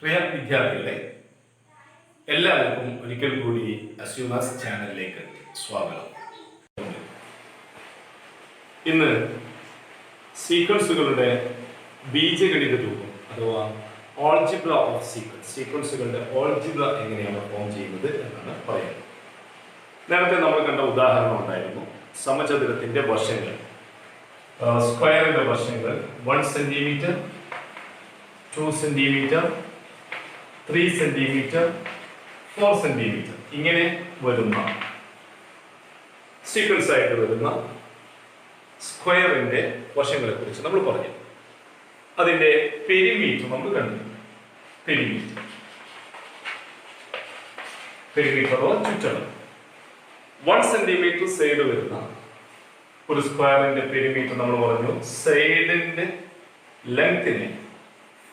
പ്രിയ വിദ്യാർത്ഥികളെ, എല്ലാവർക്കും ഒരിക്കൽ കൂടി അസ്യൂമാസ് ചാനലിലേക്ക് സ്വാഗതം. ഇന്ന് സീക്വൻസുകളുടെ ബീജഗണിത രൂപം അഥവാ ഓൾജിബ്ര ഓഫ് സീക്വൻസുകളുടെ ഓൾജിബ്ര എങ്ങനെയാണ് ഫോം ചെയ്യുന്നത് എന്നാണ് പറയുന്നത്. നേരത്തെ നമ്മൾ കണ്ട ഉദാഹരണം ഉണ്ടായിരുന്നു. സമചതുരത്തിന്റെ വശങ്ങൾ, സ്ക്വയറിന്റെ വശങ്ങൾ 1 സെന്റിമീറ്റർ, 2 സെന്റിമീറ്റർ, 3 സെന്റിമീറ്റർ, 4 സെന്റിമീറ്റർ ഇങ്ങനെ വരുന്ന സീക്വൻസ് ആയിട്ട് വരുന്ന സ്ക്വയറിന്റെ വശങ്ങളെ കുറിച്ച് നമ്മൾ പറഞ്ഞു. അതിന്റെ പെരിമീറ്റർ നമ്മൾ കണ്ടു. പെരിമീറ്റർ അഥവാ ചുറ്റളവ് 1 സെന്റിമീറ്റർ സൈഡ് വരുന്ന ഒരു സ്ക്വയറിന്റെ പെരിമീറ്റർ നമ്മൾ പറഞ്ഞു. സൈഡിന്റെ ലെങ്തിനെ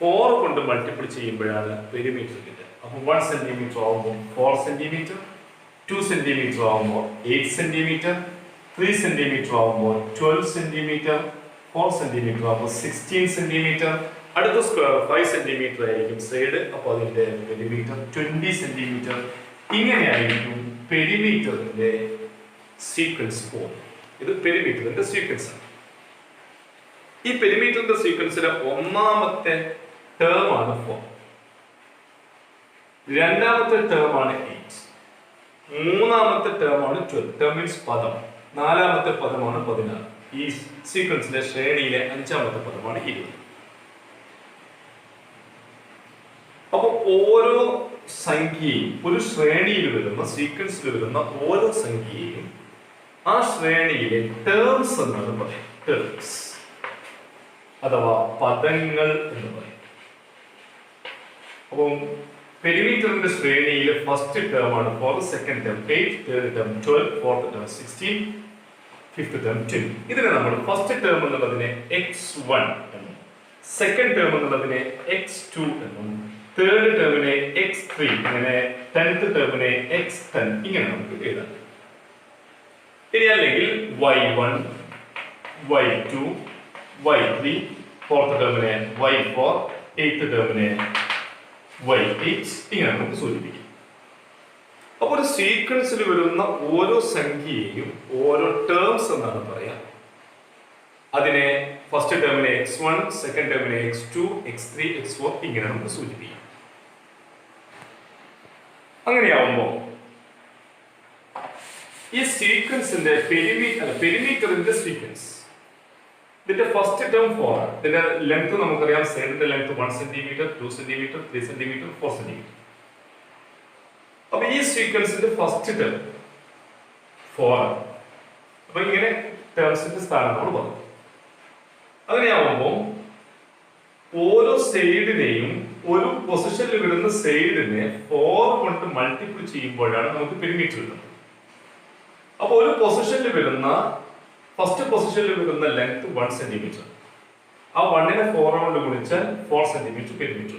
4 കൊണ്ട് മൾട്ടിപ്പിൾ ചെയ്യുമ്പോഴാണ് പെരിമീറ്റർ കിട്ടുക. അപ്പോൾ 1 സെന്റിമീറ്റർ ആവുമ്പോൾ 4 സെന്റിമീറ്റർ, 2 സെന്റിമീറ്റർ ആവുമ്പോൾ 8 സെന്റിമീറ്റർ, 3 സെന്റിമീറ്റർ ആവുമ്പോൾ 12 സെന്റിമീറ്റർ, 4 സെന്റിമീറ്റർ ആവുമ്പോൾ 16 സെന്റിമീറ്റർ. അടുത്ത സ്ക്വയർ 5 സെന്റിമീറ്റർ ആയിരിക്കും സൈഡ്, അപ്പോൾ അതിന്റെ പെരിമീറ്റർ 20 സെന്റിമീറ്റർ. ഇങ്ങനെയായിരിക്കും പെരിമീറ്ററിന്റെ സീക്വൻസ് പോകുന്നത്. ഇത് പെരിമീറ്ററിന്റെ സീക്വൻസ് ആണ്. ഈ പെരിമീറ്ററിന്റെ സീക്വൻസിലെ ഒന്നാമത്തെ ടേം ആണ് 4, രണ്ടാമത്തെ ടേം ആണ് 8, മൂന്നാമത്തെ ടേം ആണ് 12. ടേം മീൻസ് പദം. നാലാമത്തെ പദമാണ് 16. ഈ സീക്വൻസിലെ ശ്രേണിയിലെ അഞ്ചാമത്തെ പദമാണ് 20. അപ്പൊ ഓരോ സംഖ്യയും ഒരു ശ്രേണിയിൽ വരുന്ന സീക്വൻസിൽ വരുന്ന ഓരോ സംഖ്യയും ആ ശ്രേണിയിലെ ടേംസ് എന്നാണ് പറയും. ടേംസ് അഥവാ പദങ്ങൾ എന്ന് പറയും. അപ്പം പെരിമീറ്ററിന്റെ ശ്രേണിയിലെ ഫസ്റ്റ് ടേം ആണ് 4, second term 8, third term 12, fourth term 16, fifth term 10. ഇതിനെ നമ്മൾ ഫസ്റ്റ് ടേം എന്നുള്ളതിനെ x1 എന്നും, സെക്കൻഡ് ടേം എന്നുള്ളതിനെ x2 എന്നും, തേർഡ് ടേമിനെ x3, അങ്ങനെ 10th ടേമിനെ x10 ഇങ്ങനെ നമുക്ക് എഴുതാം. ഇനി അല്ലെങ്കിൽ y1, y2, y3, fourth ടേമിനെ y4, eighth ടേമിനെ y8 ഇങ്ങനെ നമുക്ക് സൂചിപ്പിക്കാം. അപ്പോൾ ഒരു സീക്വൻസിൽ വരുന്ന ഓരോ സംഖ്യയെയും ഓരോ ടേംസ് എന്നാണ് പറയാം. അതിനെ first ടേമിനെ x1, second ടേമിനെ x2, x3, x4 ഇങ്ങനെ നമുക്ക് സൂചിപ്പിക്കാം. അങ്ങനെയാവുമ്പോൾ ഈ സീക്വൻസിന്റെ പെരിമീറ്ററിന്റെ സീക്വൻസ്, ഇതിന്റെ ഫസ്റ്റ് ടേം 4 ആണ്. ഇതിന്റെ ലെങ്ത് നമുക്കറിയാം. സൈഡിന്റെ length 1 centimetre, 2 centimetre, 3 centimetre, 4 centimetre. അപ്പൊ ഈ സീക്വൻസിന്റെ ഫസ്റ്റ് ടേം 4 ആണ്. അപ്പൊ ഇങ്ങനെ ടേംസിന്റെ സ്ഥാനം നമ്മൾ പറഞ്ഞു. അങ്ങനെയാവുമ്പോൾ ഓരോ സൈഡിനെയും ഒരു പൊസിഷനിൽ വരുന്ന സൈഡിനെ 4 കൊണ്ട് മൾട്ടിപ്പിൾ ചെയ്യുമ്പോഴാണ് നമുക്ക് പെരിമീറ്റർ കിട്ടുന്നത്. അപ്പൊ ഒരു പൊസിഷനിൽ വരുന്ന ഫസ്റ്റ് പൊസിഷനിൽ വരുന്ന ലെങ്ത് 1 സെന്റിമീറ്റർ. ആ 1നെ 4 കൊണ്ട് ഗുണിച്ചാൽ 4 സെന്റിമീറ്റർ പെരിമീറ്റർ.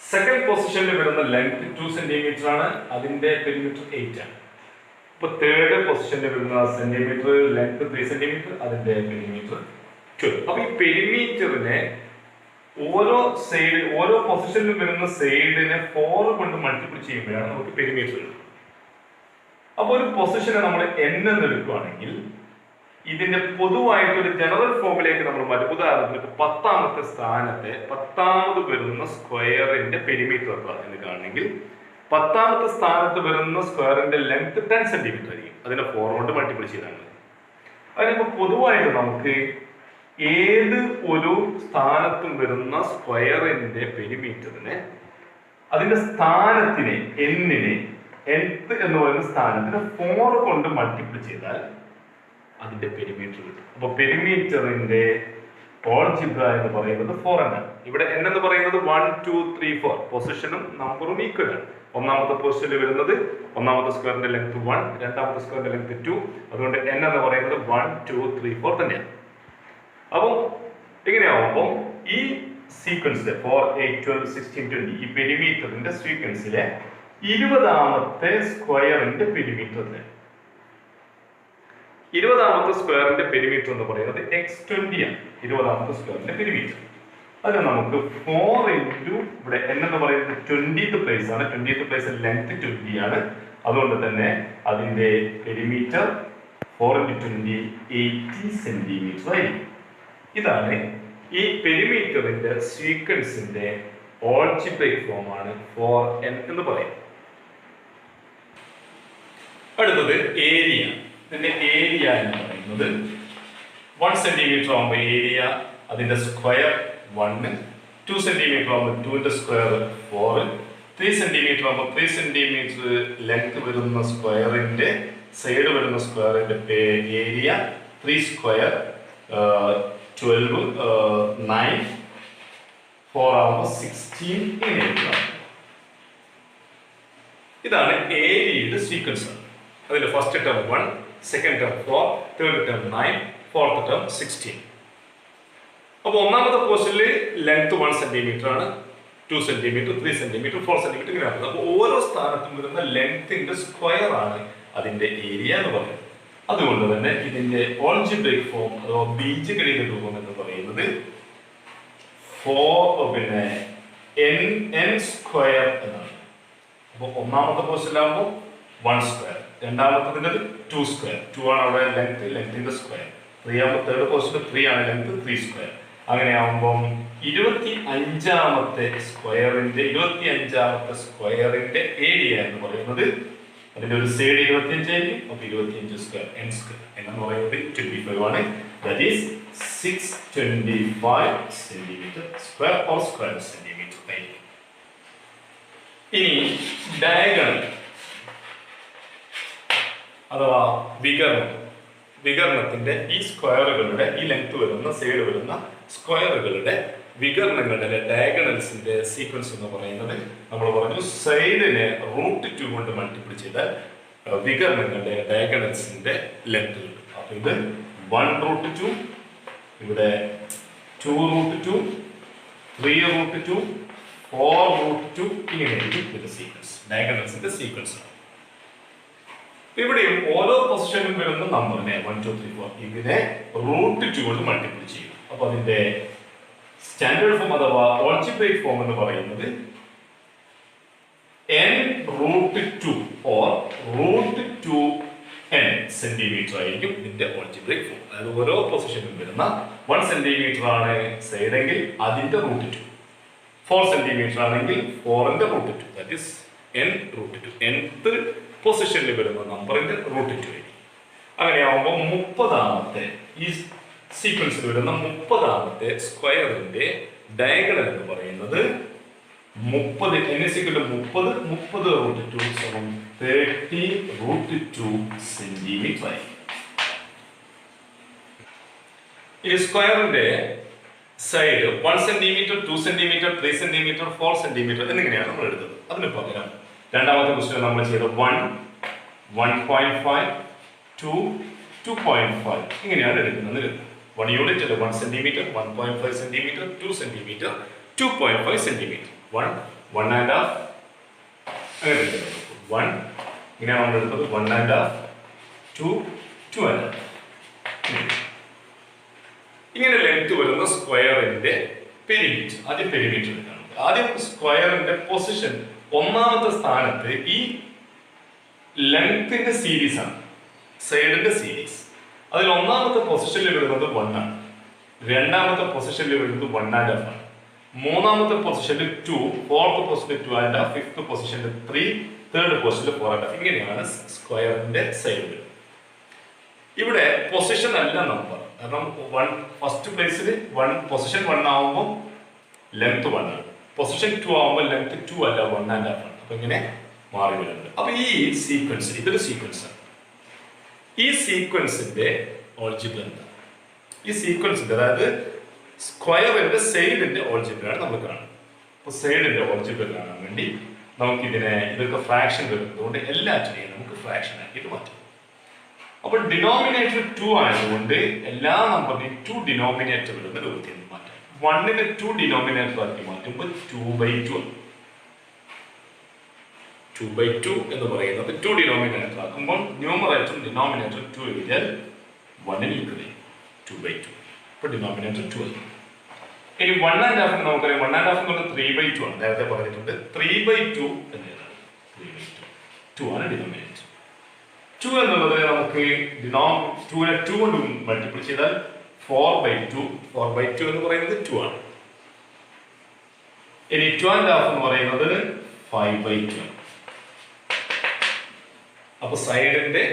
സെക്കൻഡ് പൊസിഷനിൽ വരുന്ന ലെങ്ത് 2 സെന്റിമീറ്റർ ആണ്. അതിന്റെ പെരിമീറ്റർ 8 ആണ്. ഇപ്പൊ തേർഡ് പൊസിഷനിൽ വരുന്ന സെന്റിമീറ്റർ ലെങ്ത് 3 സെന്റിമീറ്റർ, അതിന്റെ പെരിമീറ്റർ 12. അപ്പൊ ഈ പെരിമീറ്ററിനെ ഓരോ പൊസിഷനിൽ വരുന്ന സൈഡിനെ 4 കൊണ്ട് മൾട്ടിപ്പിൾ ചെയ്യുമ്പോഴാണ് നമുക്ക് പെരിമീറ്റർ കിട്ടുന്നത്. അപ്പൊ ഒരു പൊസിഷനെ നമ്മൾ n എന്ന് എടുക്കുകയാണെങ്കിൽ ഇതിന്റെ പൊതുവായിട്ടൊരു ജനറൽ ഫോമിലേക്ക് നമ്മൾ മാറ്റും. ഉദാഹരണത്തിന് 10ാമത്തെ സ്ഥാനത്തെ 10ാമത് വരുന്ന സ്ക്വയറിന്റെ പെരിമീറ്റർ എത്ര എന്ന് കാണണമെങ്കിൽ 10ാമത്തെ സ്ഥാനത്ത് വരുന്ന സ്ക്വയറിന്റെ ലെങ്ത് 10 സെന്റിമീറ്റർ ആയിരിക്കും. അതിനെ 4 കൊണ്ട് മൾട്ടിപ്പിൾ ചെയ്താണ്. അതിനിപ്പോ പൊതുവായിട്ട് നമുക്ക് ഏത് ഒരു സ്ഥാനത്തും വരുന്ന സ്ക്വയറിന്റെ പെരിമീറ്ററിനെ അതിന്റെ സ്ഥാനത്തിനെ nth എന്ന് പറയുന്ന സ്ഥാനത്തിന് 4 കൊണ്ട് മൾട്ടിപ്പിൾ ചെയ്താൽ അതിന്റെ പെരിമീറ്റർ കിട്ടും. അപ്പൊ പെരിമീറ്ററിന്റെ ഓൾജിബ്ര എന്ന് പറയുന്നത് 4 ആണ്. ഇവിടെ n എന്ന് പറയുന്നത് 1, 2, 3, 4 പൊസിഷനും നമ്പറും ഈക്വൽ ആണ്. ഒന്നാമത്തെ പൊസിഷനിൽ വരുന്നത് ഒന്നാമത്തെ സ്ക്വയറിന്റെ ലെങ്ത് 1, രണ്ടാമത്തെ സ്ക്വയറിന്റെ ലെങ്ത് 2. അതുകൊണ്ട് n എന്ന് പറയുന്നത് 1, 2, 3, 4 തന്നെയാണ്. അപ്പോൾ ഇങ്ങനെയാവുമ്പോൾ ഈ സീക്വൻസിലെ 4, 8, 12, 16, 20 ഈ പെരിമീറ്ററിന്റെ സീക്വൻസിലെ 20ാമത്തെ സ്ക്വയറിന്റെ പെരിമീറ്റർ 20ാമത്തെ സ്ക്വയറിന്റെ പെരിമീറ്റർ എന്ന് പറയുന്നത് x20 ആണ്. 20ാമത്തെ സ്ക്വയറിന്റെ പെരിമീറ്റർ അത് നമുക്ക് 4 ഇൻറ്റു ഇവിടെ n എന്ന് പറയുന്നത് 20th പ്ലേസ് ആണ്. 20th പ്ലേസ് ലെങ്ത് 20 ആണ്. അതുകൊണ്ട് തന്നെ അതിന്റെ പെരിമീറ്റർ 4 ഇൻറ്റു 20 80 സെന്റിമീറ്റർ ആയിരിക്കും. ഇതാണ് ഈ പെരിമീറ്ററിന്റെ സീക്വൻസിന്റെ ഓൾജിബ്രൈക് ഫോം ആണ് 4n എന്ന് പറയുന്നത്. അടുത്തത് ഏരിയ. ഇതിന്റെ ഏരിയ എന്ന് പറയുന്നത് 1 സെന്റിമീറ്റർ ആകുമ്പോൾ ഏരിയ അതിന്റെ സ്ക്വയർ 1, 2 സെന്റിമീറ്റർ ആകുമ്പോൾ 2ന്റെ സ്ക്വയർ 4, 3 സെന്റിമീറ്റർ ആകുമ്പോൾ 3 സെന്റിമീറ്റർ ലെങ്ത് വരുന്ന സ്ക്വയറിന്റെ സൈഡ് വരുന്ന സ്ക്വയറിന്റെ ഏരിയ 3 സ്ക്വയർ 12, 9, 4 ആകുമ്പോൾ 16 ഇങ്ങനെ എഴുതാം. ഇതാണ് ഏരിയയുടെ സീക്വൻസ്. അതിന്റെ first term 1, second term 4, third term 9, fourth term 16. അപ്പോൾ ഒന്നാമത്തെ പോർഷനിൽ ലെങ്ത് 1 സെന്റിമീറ്റർ ആണ്, 2 സെന്റിമീറ്റർ, 3 സെന്റിമീറ്റർ, 4 സെന്റിമീറ്റർ ഇങ്ങനെയാണ്. അപ്പോൾ ഓരോ സ്ഥാനത്തും വരുന്ന ലെങ്ത്തിന്റെ സ്ക്വയർ ആണ് അതിന്റെ ഏരിയ എന്ന് പറയുന്നത്. അതുകൊണ്ട് തന്നെ ഇതിന്റെ ഓൾജിബ്രൈക് ഫോം അഥവാ ബീജഗണിത രൂപം എന്ന് പറയുന്നത് n സ്ക്വയർ എന്നാണ്. അപ്പോൾ ഒന്നാമത്തെ പോർഷനിലാകുമ്പോൾ 1 സ്ക്വയർ, രണ്ടാമത്തെ 2 സ്ക്വയർ, 2 ആണ് അവിടെ ലെങ്ത്തിന്റെ സ്ക്വയർ, 3 ആകുമ്പോൾ തേർഡ് പോർഷനിൽ 3 ആണ് ലെങ്ത്, 3 സ്ക്വയർ. അങ്ങനെയാകുമ്പം 25ാമത്തെ സ്ക്വയറിന്റെ ഏരിയ എന്ന് പറയുന്നത് അതിന്റെ ഒരു സൈഡ് 25 ആയിരിക്കും. അപ്പോൾ 25 സ്ക്വയർ n സ്ക്വയർ എന്ന് പറയുന്നത് 25 ആണ്. That is 625 centimetre square or square centimetre ആയിരിക്കും. ഇനി ഡയഗണൽ അഥവാ വികരണത്തിന്റെ ഈ സ്ക്വയറുകളുടെ ഈ ലെങ്ത് വരുന്ന സൈഡ് വരുന്ന സ്ക്വയറുകളുടെ വികരണങ്ങളുടെ ഡയഗണൽസിന്റെ സീക്വൻസ് എന്ന് പറയുന്നത് നമ്മൾ പറഞ്ഞു സൈഡിനെ √2 കൊണ്ട് മൾട്ടിപ്ലൈ ചെയ്താൽ വികരണങ്ങളുടെ ഡയഗണൽസിന്റെ ലെങ്ത് കിട്ടും. അപ്പൊ ഇത് 1√2, ഇവിടെ 2√2, 3√2, 4√2 ഇങ്ങനെയായിരിക്കും ഇതിന്റെ സീക്വൻസ്, ഡയഗണൽസിന്റെ സീക്വൻസ് ആണ്. ഇവിടെയും ഓരോ പൊസിഷനിലും വരുന്ന നമ്പറിനെ 1, 2, 3, 4 ഇതിനെ √2 കൊണ്ട് മൾട്ടിപ്ലൈ ചെയ്യും. അപ്പൊ അതിന്റെ സ്റ്റാൻഡേർഡ് ഫോം അഥവാ ഓൾജിബ്രൈക് ഫോം എന്ന് പറയുന്നത് n√2 or √2n സെന്റിമീറ്റർ ആയിരിക്കും ഇതിന്റെ ഓൾജിബ്രൈക് ഫോം. അതായത് ഓരോ പൊസിഷനിലും വരുന്ന 1 സെന്റിമീറ്റർ ആണ് സൈഡെങ്കിൽ അതിന്റെ √2, 4 സെന്റിമീറ്റർ ആണെങ്കിൽ 4ന്റെ √2, ദാറ്റ് ഈസ് n√2. nth പൊസിഷനിൽ വരുന്ന നമ്പറിന്റെ √2 ആയിരിക്കും. അങ്ങനെയാവുമ്പോൾ 30ാമത്തെ ഈ സീക്വൻസിൽ വരുന്ന 30ാമത്തെ സ്ക്വയറിന്റെ ഡയഗണൽ എന്ന് പറയുന്നത് 30 30√2 സെന്റിമീറ്റർ ആയി. ഈ സ്ക്വയറിന്റെ side 1 centimetre, 2 centimetre, 3 centimetre, 4 centimetre എന്നിങ്ങനെയാണ് നമ്മൾ എടുത്തത്. അതിന് പകരം രണ്ടാമത്തെ ക്വസ്റ്റ്യൻ നമ്മൾ ചെയ്ത 1, 1.5, 2, 2.5 ഇങ്ങനെയാണ് എടുക്കുന്നത്. 1 യൂണിറ്റ് അല്ല, 1 സെന്റിമീറ്റർ, 1.5 സെന്റിമീറ്റർ, 2 സെന്റിമീറ്റർ, 2.5 സെന്റിമീറ്റർ, 1, 1.5 അങ്ങനെ എടുക്കുന്നത്. 1 ഇങ്ങനെയാണ് നമ്മൾ എടുത്തത്, 1.5, 2, 2.5 ഇങ്ങനെ ലെങ്ത് വരുന്ന സ്ക്വയറിന്റെ പെരിമീറ്റർ. ആദ്യം പെരിമീറ്റർ എടുക്കണം. ആദ്യം സ്ക്വയറിന്റെ പൊസിഷൻ ഒന്നാമത്തെ സ്ഥാനത്ത് ഈ ലെങ്ത്തിന്റെ സീരീസ് ആണ്, സൈഡിന്റെ സീരീസ്. അതിൽ ഒന്നാമത്തെ പൊസിഷനിൽ വരുന്നത് 1 ആണ്, രണ്ടാമത്തെ പൊസിഷനിൽ വരുന്നത് 1.5 ആണ്, മൂന്നാമത്തെ പൊസിഷനിൽ 2, ഫോർത്ത് പൊസിഷനിൽ 2.5, ഫിഫ്ത്ത് പൊസിഷനിൽ 3, തേർഡ് പൊസിഷനിൽ 4.5 ഇങ്ങനെയാണ് സ്ക്വയറിന്റെ സൈഡ്. ഇവിടെ പൊസിഷൻ അല്ല നമ്പർ, കാരണം ഫസ്റ്റ് പ്ലേസിൽ പൊസിഷൻ 1 ആവുമ്പോൾ ലെങ്ത് 1 ആണ്, പൊസിഷൻ 2 ആവുമ്പോൾ ലെങ്ത് 2 അല്ല 1.5 ആണ്. അപ്പൊ ഇങ്ങനെ മാറി വരുന്നുണ്ട്. അപ്പൊ ഈ സീക്വൻസ് ഇതൊരു സീക്വൻസ് ആണ്. ഈ സീക്വൻസിന്റെ ഓൾജിബ്ര എന്താണ്? ഈ സീക്വൻസിന്റെ അതായത് സ്ക്വയറിന്റെ സൈഡിന്റെ ഓൾജിബ്രയാണ് നമ്മൾ കാണുന്നത്. അപ്പൊ സൈഡിന്റെ ഓൾജിബ്ര കാണാൻ വേണ്ടി നമുക്ക് ഇതൊക്കെ ഫ്രാക്ഷൻ വരുന്നതുകൊണ്ട് എല്ലാറ്റിനെയും നമുക്ക് ഫ്രാക്ഷൻ ആക്കിയിട്ട് മാറ്റാം. അപ്പോൾ ഡിനോമിനേറ്റർ 2 ആയതുകൊണ്ട് എല്ലാ നമ്പറിനെയും 2 ഡിനോമിനേറ്റർ വരുന്ന രൂപത്തിൽ മാറ്റാം. 1നെ 2 ഡിനോമിനേറ്റർ ആക്കി മാറ്റുമ്പോൾ 2/2 ആണ്. 2/2 എന്ന് പറയുന്നത് 2 ഡിനോമിനേറ്റർ ആക്കുമ്പോൾ ന്യൂമറേറ്ററും ഡിനോമിനേറ്ററും 2 എഴുതിയാൽ 1ന് ഈക്വൽ ചെയ്യും 2/2. അപ്പോൾ ഡിനോമിനേറ്റർ 2 ആയി. ഇനി 1.5 നമുക്കറിയാം 1.5 എന്നുള്ളത് 3/2 ആണ്. നേരത്തെ പറഞ്ഞിട്ടുണ്ട് 3/2 എന്നതാണ് 3/2 ആണ് ഡിനോമിനേറ്റർ. 2 എന്നുള്ളത് നമുക്ക് 2നെ 2 കൊണ്ട് മൾട്ടിപ്പിൾ ചെയ്താൽ 4/2 എന്ന് പറയുന്നത് 2 ആണ്. ഇനി 2.5 എന്ന് പറയുന്നത് 5/2 ആണ്. അപ്പൊ സൈഡിന്റെ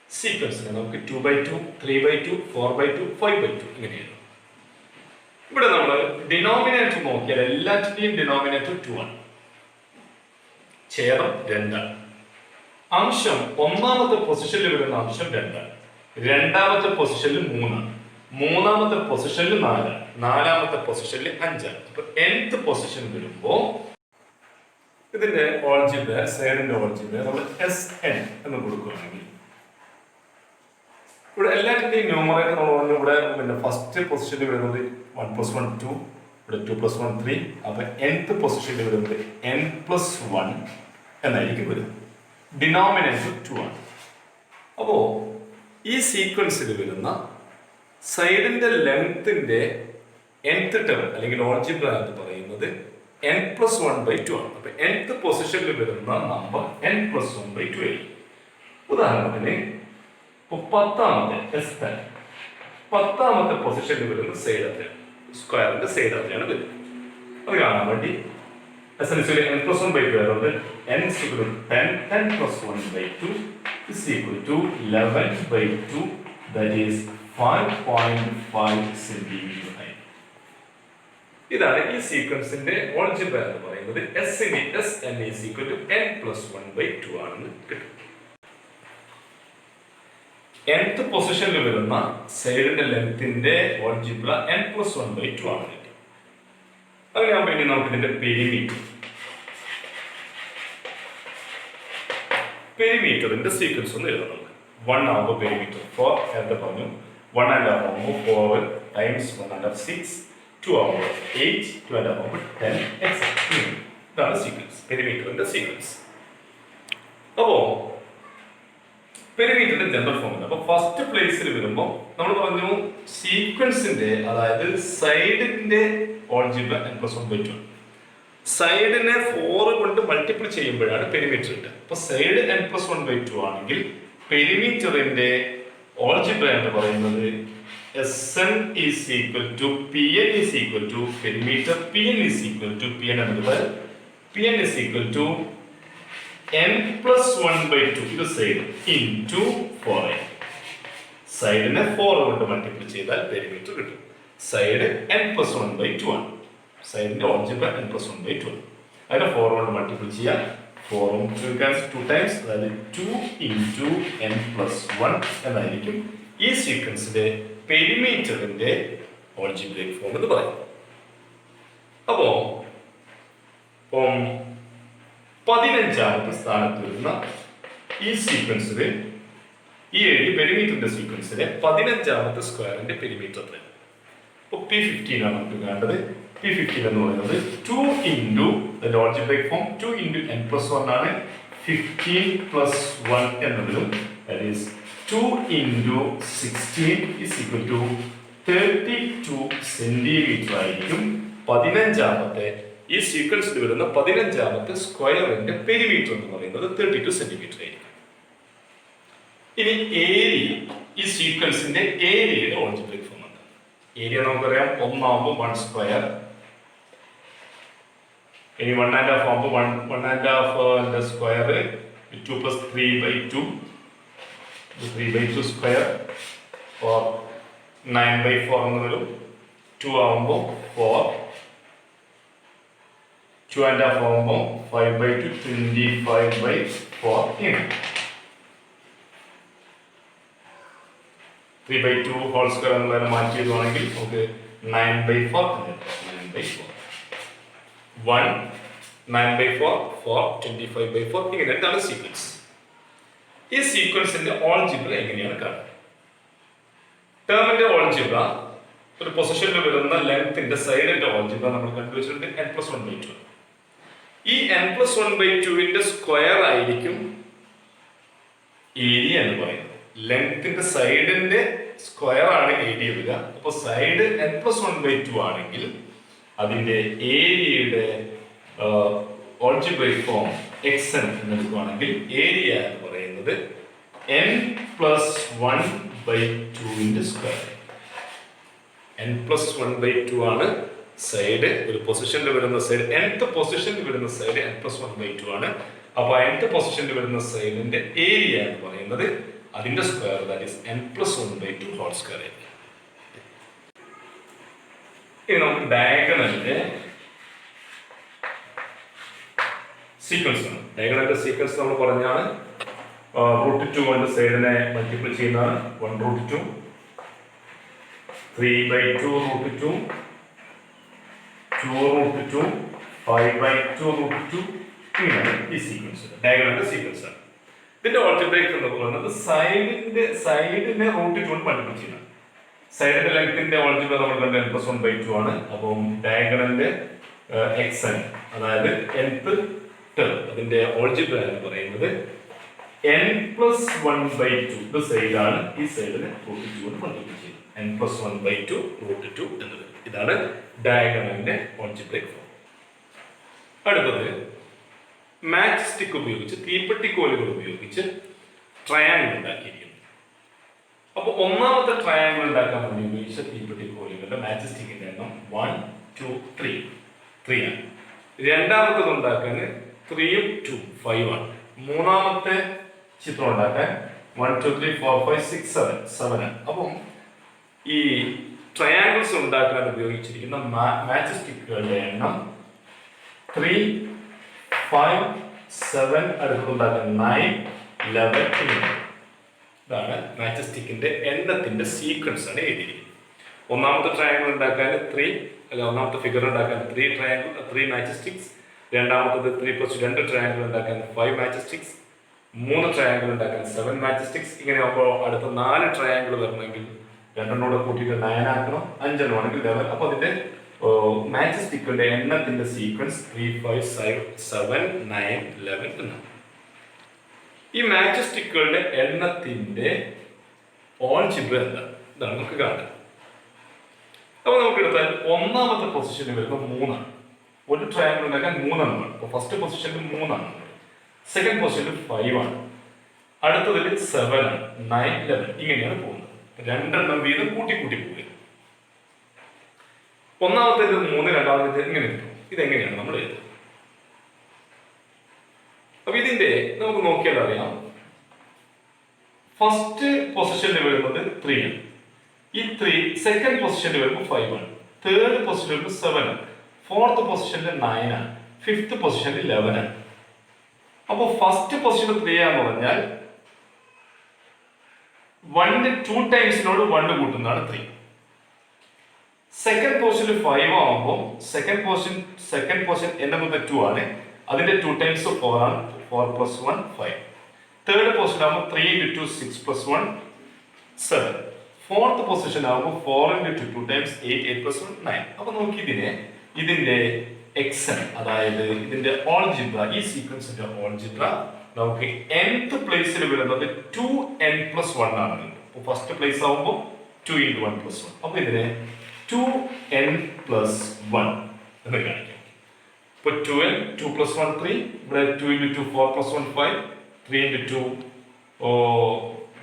സീക്വൻസിന് നമുക്ക് 2/2, 3/2, 4/2, 5/2 ഇങ്ങനെയാണ്. ഇവിടെ നമ്മൾ ഡിനോമിനേറ്റർ നോക്കിയാൽ എല്ലാറ്റിന്റെയും ഡിനോമിനേറ്റർ 2 ആണ്. ഛേദം 2 ആണ്. അംശം ഒന്നാമത്തെ പൊസിഷനിൽ വരുന്ന അംശം 2 ആണ്. രണ്ടാമത്തെ പൊസിഷനിൽ 3 ആണ്. മൂന്നാമത്തെ പൊസിഷനിൽ 4 ആണ്. നാലാമത്തെ പൊസിഷനിൽ 5 ആണ്. അപ്പൊ nth പൊസിഷൻ വരുമ്പോ ഇതിന്റെ ഓൾജിബ്ര സൈഡിന്റെ ഓൾജിബ്ര നമ്മൾ Sn എന്ന് കൊടുക്കുകയാണെങ്കിൽ ഇവിടെ എല്ലാറ്റിന്റെയും ന്യൂമറേറ്റർ നമ്മൾ പറഞ്ഞു. ഇവിടെ പിന്നെ ഫസ്റ്റ് പൊസിഷനിൽ വരുന്നത് 1 + 1 2, ഇവിടെ 2 + 1 3. അപ്പൊ nth പൊസിഷനിൽ വരുന്നത് n+1 എന്നായിരിക്കും വരുന്നത്. ഡിനോമിനേറ്റർ 2 ആണ്. അപ്പോ ഈ സീക്വൻസിൽ വരുന്ന സൈഡിന്റെ ലെങ്ത്തിന്റെ nth ടേം അല്ലെങ്കിൽ ഓൾജിബ്ര എന്ന് പറയുന്നത് n+1/2 ആണ്. അപ്പൊ nth പൊസിഷനിൽ വരുന്ന നമ്പർ n+1/2 ആയിരിക്കും. ഉദാഹരണത്തിന് പത്താമത്തെ പൊസിഷനിൽ വരുന്ന സൈഡ് അത്രയാണ്, സ്ക്വയറിന്റെ സൈഡ് അത്രയാണ് വരുന്നത്. അത് കാണാൻ വേണ്ടി essentially n+1/2 ആയതുകൊണ്ട് n = 10, 10 + 1/2 is equal to 11/2, that is 5.5 centimeter height. ഇതാണ് ഈ സീക്വൻസിന്റെ ഓൾജിബ്ര എന്ന് പറയുന്നത്. Sn is equal to n+1/2 ആണെന്ന് കിട്ടും. nth പൊസിഷനിൽ വരുന്ന സൈഡിന്റെ ലെങ്ത്തിന്റെ ഓൾജിബ്ര n+1/2 ആണ്. അങ്ങനെയാകുമ്പോൾ ഇനി നമുക്ക് ഇതിന്റെ പെരിമീറ്ററിന്റെ സീക്വൻസ് ഒന്ന് എഴുതാം. നമുക്ക് 1 ആകുമ്പോൾ പെരിമീറ്റർ 4 നേരത്തെ പറഞ്ഞു. 1.5 ആകുമ്പോൾ 4 times 1.5 6, 2 ആകുമ്പോൾ 8, 2.5 ആകുമ്പോൾ 10 etc. ഇതാണ് സീക്വൻസ്, പെരിമീറ്ററിന്റെ സീക്വൻസ്. അപ്പോ പെരിമീറ്ററിന്റെ ജനറൽ ഫോർമുല. അപ്പൊ ഫസ്റ്റ് പ്ലേസിൽ വരുമ്പോൾ നമ്മൾ പറഞ്ഞു സീക്വൻസിന്റെ, അതായത് സൈഡിന്റെ ഓൾജിബ്ര n+1/2 ആണ്. സൈഡിനെ 4 കൊണ്ട് മൾട്ടിപ്പിൾ ചെയ്യുമ്പോഴാണ് പെരിമീറ്റർ കിട്ടുക. അപ്പൊ സൈഡ് n+1/2 ആണെങ്കിൽ പെരിമീറ്ററിന്റെ ഓൾജിബ്ര എന്ന് പറയുന്നത് Sn is equal to Pn is equal to perimeter Pn is equal to Pn എന്നത് Pn is equal to n+1/2 ഇത് സൈഡ് ഇൻറ്റു 4. സൈഡിനെ 4 കൊണ്ട് മൾട്ടിപ്പിൾ ചെയ്താൽ പെരിമീറ്റർ കിട്ടും. സൈഡ് n+1/2 ആണ്. സൈഡിന്റെ ഓൾജിബ്ര n+1/2 ആണ്. അതിനെ 4 കൊണ്ട് മൾട്ടിപ്പിൾ ചെയ്യാം. 4 2 ടൈംസ്, അതായത് 2 ഇൻറ്റു n+1 എന്നായിരിക്കും ഈ സീക്വൻസിന്റെ പെരിമീറ്ററിന്റെ ഓൾജിബ്രിക് ഫോം എന്ന് പറയും. അപ്പോ 15ാമത്തെ സ്ഥാനത്ത് വരുന്ന ഈ സീക്വൻസില് ഈ പെരിമീറ്ററിന്റെ സീക്വൻസിലെ 15ാമത്തെ സ്ക്വയറിന്റെ പെരിമീറ്റർ എത്രയാണ്? അപ്പോൾ P15 ആണ് നമുക്ക് വേണ്ടത്. P15 എന്ന് പറയുന്നത് 2 into algebraic form 2 into n+1 ആണ്. 15 + 1 എന്നതിലും that is 2 into 16 is equal to 32 centimetre ആയിരിക്കും 15ാമത്തെ ഈ സീക്വൻസിൽ വരുന്ന 15ാമത്തെ സ്ക്വയറിന്റെ പെരിമീറ്റർ എന്ന് പറയുന്നത് 32 സെന്റിമീറ്റർ ആയിരിക്കും. ഇനി ഏരിയ, ഈ സീക്വൻസിന്റെ ഏരിയയുടെ ഓൾജിബ്രിക് ഫോം ആണ്. ഏരിയ നമുക്കറിയാം 1 ആകുമ്പോൾ 1 സ്ക്വയർ. ഇനി 1.5 ആകുമ്പോൾ 1.5 സ്ക്വയർ 2 + 3/2, 3/2 സ്ക്വയർ or 9/4 എന്ന് വരും. 2 ആകുമ്പോൾ 4, 2.5 ആകുമ്പോൾ 5/2, 25/4 ഇങ്ങനെ. 3/2 ഹോൾ സ്ക്വയർ എന്നുള്ളതിനെ മാറ്റി എഴുതുവാണെങ്കിൽ നമുക്ക് 9/4 9/4 1 9/4 4 25/4 ഇങ്ങനെ. എന്താണ് സീക്വൻസ്? ഈ സീക്വൻസിന്റെ ഓൾജിബ്ര എങ്ങനെയാണ് കാണുന്നത്? ടേമിന്റെ ഓൾജിബ്ര, ഒരു പൊസിഷനിൽ വരുന്ന ലെങ്ത്തിന്റെ സൈഡിന്റെ ഓൾജിബ്ര നമ്മൾ കണ്ടുവച്ചിട്ടുണ്ട് n+1/2. ഈ n+1/2ന്റെ സ്ക്വയർ ആയിരിക്കും ഏരിയ എന്ന് പറയുന്നത്. ലെങ്ത്തിന്റെ സൈഡിന്റെ സ്ക്വയർ ആണ് ഏരിയ വരിക. അപ്പൊ സൈഡ് n+1/2 ആണെങ്കിൽ അതിന്റെ ഏരിയയുടെ ഓൾജിബ്രൈക് ഫോം xn എന്ന് എടുക്കുകയാണെങ്കിൽ ഏരിയ എന്ന് പറയുന്നത് n+1/2 സ്ക്വയർ. n+1/2 ആണ് സൈഡ്. ഒരു പൊസിഷനിൽ വരുന്ന സൈഡ് nth പൊസിഷനിൽ വരുന്ന സൈഡ് n+1/2 ആണ്. അപ്പൊ nth പൊസിഷനിൽ വരുന്ന സൈഡിന്റെ ഏരിയ എന്ന് പറയുന്നത് അതിന്റെ square, that is n+1/2 whole square ആയിരിക്കും. ഇനി നമുക്ക് ഡയഗണലിന്റെ സീക്വൻസ് ആണ്. ഡയഗണലിന്റെ സീക്വൻസ് നമ്മൾ പറഞ്ഞാണ് √2 കൊണ്ട് സൈഡിനെ മൾട്ടിപ്ലൈ ചെയ്യുന്നതാണ്. 1√2, 3/2√2, 2√2, 5/2√2, ഇങ്ങനെയാണ് ഈ സീക്വൻസ്. ഡയഗണലിന്റെ സീക്വൻസ് ആണ്. ഇതിന്റെ ഓൾജിബ്രൈക് എന്ന് പറയുന്നത് സൈഡിനെ √2 കൊണ്ട് മൾട്ടിപ്ലൈ ചെയ്യുന്നത്. സൈഡിന്റെ ലെങ്ത്തിന്റെ ഓൾജിബ്ര നമ്മൾ കണ്ട n+1/2 ആണ്. അപ്പം ഡയഗണലിന്റെ xn അതായത് nth ടേം അതിന്റെ ഓൾജിബ്ര എന്ന് പറയുന്നത് n+1/2. ഇത് സൈഡാണ്. ഈ സൈഡിനെ √2 കൊണ്ട് മൾട്ടിപ്ലൈ ചെയ്യുന്നത്. n+1/2√2 എന്നത് ഇതാണ് ഡയഗണലിന്റെ ഓൾജിബ്രൈക് ഫോം. അടുത്തത് മാച്ച് സ്റ്റിക്ക് ഉപയോഗിച്ച്, തീപ്പെട്ടിക്കോലുകൾ ഉപയോഗിച്ച് ട്രയാങ്കിൾ ഉണ്ടാക്കിയിരിക്കുന്നു. അപ്പൊ ഒന്നാമത്തെ ട്രയാങ്കിൾ ഉണ്ടാക്കാൻ വേണ്ടി ഉപയോഗിച്ച തീപ്പെട്ടിക്കോലുകളുടെ മാച്ച് സ്റ്റിക്കിന്റെ എണ്ണം 1, 2, 3 ആണ്. രണ്ടാമത്തത് ഉണ്ടാക്കാൻ 3ഉം 2, 5 ആണ്. മൂന്നാമത്തെ ചിത്രം ഉണ്ടാക്കാൻ 1, 2, 3, 4, 5, 6, 7 ആണ്. അപ്പം ഈ ട്രയാങ്കിൾസ് ഉണ്ടാക്കാൻ ഉപയോഗിച്ചിരിക്കുന്ന മാച്ച് സ്റ്റിക്കുകളുടെ എണ്ണം 3, 5, 7, അടുത്തുണ്ടാക്കാൻ 9, 11. ഇതാണ് മാച്ച് സ്റ്റിക്കിന്റെ എണ്ണത്തിന്റെ സീക്വൻസ് ആണ് എഴുതിയിരിക്കുന്നത്. ഒന്നാമത്തെ ട്രയാങ്കിൾ ഉണ്ടാക്കാൻ ഒന്നാമത്തെ ഫിഗർ ഉണ്ടാക്കാൻ 3 മാച്ച് സ്റ്റിക്സ്. രണ്ടാമത്തത് 3+2 ട്രയാങ്കിൾ ഉണ്ടാക്കാൻ 5 മാച്ച് സ്റ്റിക്സ്. 3 ട്രയാങ്കിൾ ഉണ്ടാക്കാൻ 7 മാച്ച് സ്റ്റിക്സ്. ഇങ്ങനെ ആകുമ്പോൾ അടുത്ത 4 ട്രയാങ്കിൾ വരണമെങ്കിൽ 2 കൂട്ടിയിട്ട് 9 ആക്കണം. 5 ആണെങ്കിൽ 11. അപ്പൊ അതിന്റെ മാച്ച് സ്റ്റിക്കുകളുടെ എണ്ണത്തിന്റെ സീക്വൻസ് 3, 5, 7, 9, 11 എന്നാണ്. ഈ മാച്ച് സ്റ്റിക്കുകളുടെ എണ്ണത്തിന്റെ ഓൾജിബ്ര എന്താണ്? ഇതാണ് നമുക്ക് കാണുന്നത്. അപ്പൊ നമുക്ക് എടുത്താൽ ഒന്നാമത്തെ പൊസിഷനിൽ വരുമ്പോൾ 3 ആണ്. ഒരു ട്രയാങ്കിൾ ഉണ്ടാക്കാൻ 3 ആണ്. അപ്പൊ ഫസ്റ്റ് പൊസിഷനിൽ 3 ആണ്. സെക്കൻഡ് പൊസിഷനിൽ 5 ആണ്. അടുത്തതിൽ 7 ആണ്, 9, 11 ഇങ്ങനെയാണ് പോകുന്നത്. 2 വീതം കൂട്ടി പോവുക. ഒന്നാമത്തേത് 3, രണ്ടാമത്തേത് ഇങ്ങനെ കിട്ടും. ഇതെങ്ങനെയാണ് നമ്മൾ എഴുതുന്നത്? അപ്പൊ ഇതിന്റെ നമുക്ക് നോക്കിയാൽ അറിയാം. ഫസ്റ്റ് പൊസിഷനിൽ വരുന്നത് 3 ആണ്. ഈ 3 സെക്കൻഡ് പൊസിഷനിൽ വരുമ്പോൾ 5 ആണ്. തേർഡ് പൊസിഷനിൽ വരുമ്പോൾ 7 ആണ്. ഫോർത്ത് പൊസിഷനിൽ 9 ആണ്. ഫിഫ്ത്ത് പൊസിഷനിൽ 11 ആണ്. അപ്പോൾ ഫസ്റ്റ് പൊസിഷനിൽ 3 ആണെന്ന് പറഞ്ഞാൽ 1 2 ടൈംസിനോട് 1 കൂട്ടുന്നതാണ് 3. സെക്കൻഡ് പൊസിഷനിൽ 5 ആവുമ്പോൾ സെക്കൻഡ് പൊസിഷൻ എന്നത് 2 ആണ്. അതിന്റെ 2 ടൈംസ് 4 ആണ്. 4 + 1 5. തേർഡ് പൊസിഷൻ ആവുമ്പോൾ 3 × 2 6 + 1 7. ഫോർത്ത് പൊസിഷൻ ആവുമ്പോൾ 4 × 2 2 ടൈംസ് 8 8 + 1 9. അപ്പൊ നോക്കി ഇതിന്റെ xn അതായത് ഇതിന്റെ ഓൾജിബ്ര, ഈ സീക്വൻസിന്റെ ഓൾജിബ്ര നമുക്ക് nth പ്ലേസിൽ വരുന്നത് 2n+1 ആണ്. അപ്പോൾ ഫസ്റ്റ് പ്ലേസ് ആവുമ്പോൾ 2 × 1 + 1. അപ്പൊ ഇതിനെ 2n+1 എന്ന് കാണിക്കാം. ഇപ്പൊ 2n 2 + 1 3, ഇവിടെ 2 × 2 4 + 1 5, 3 × 2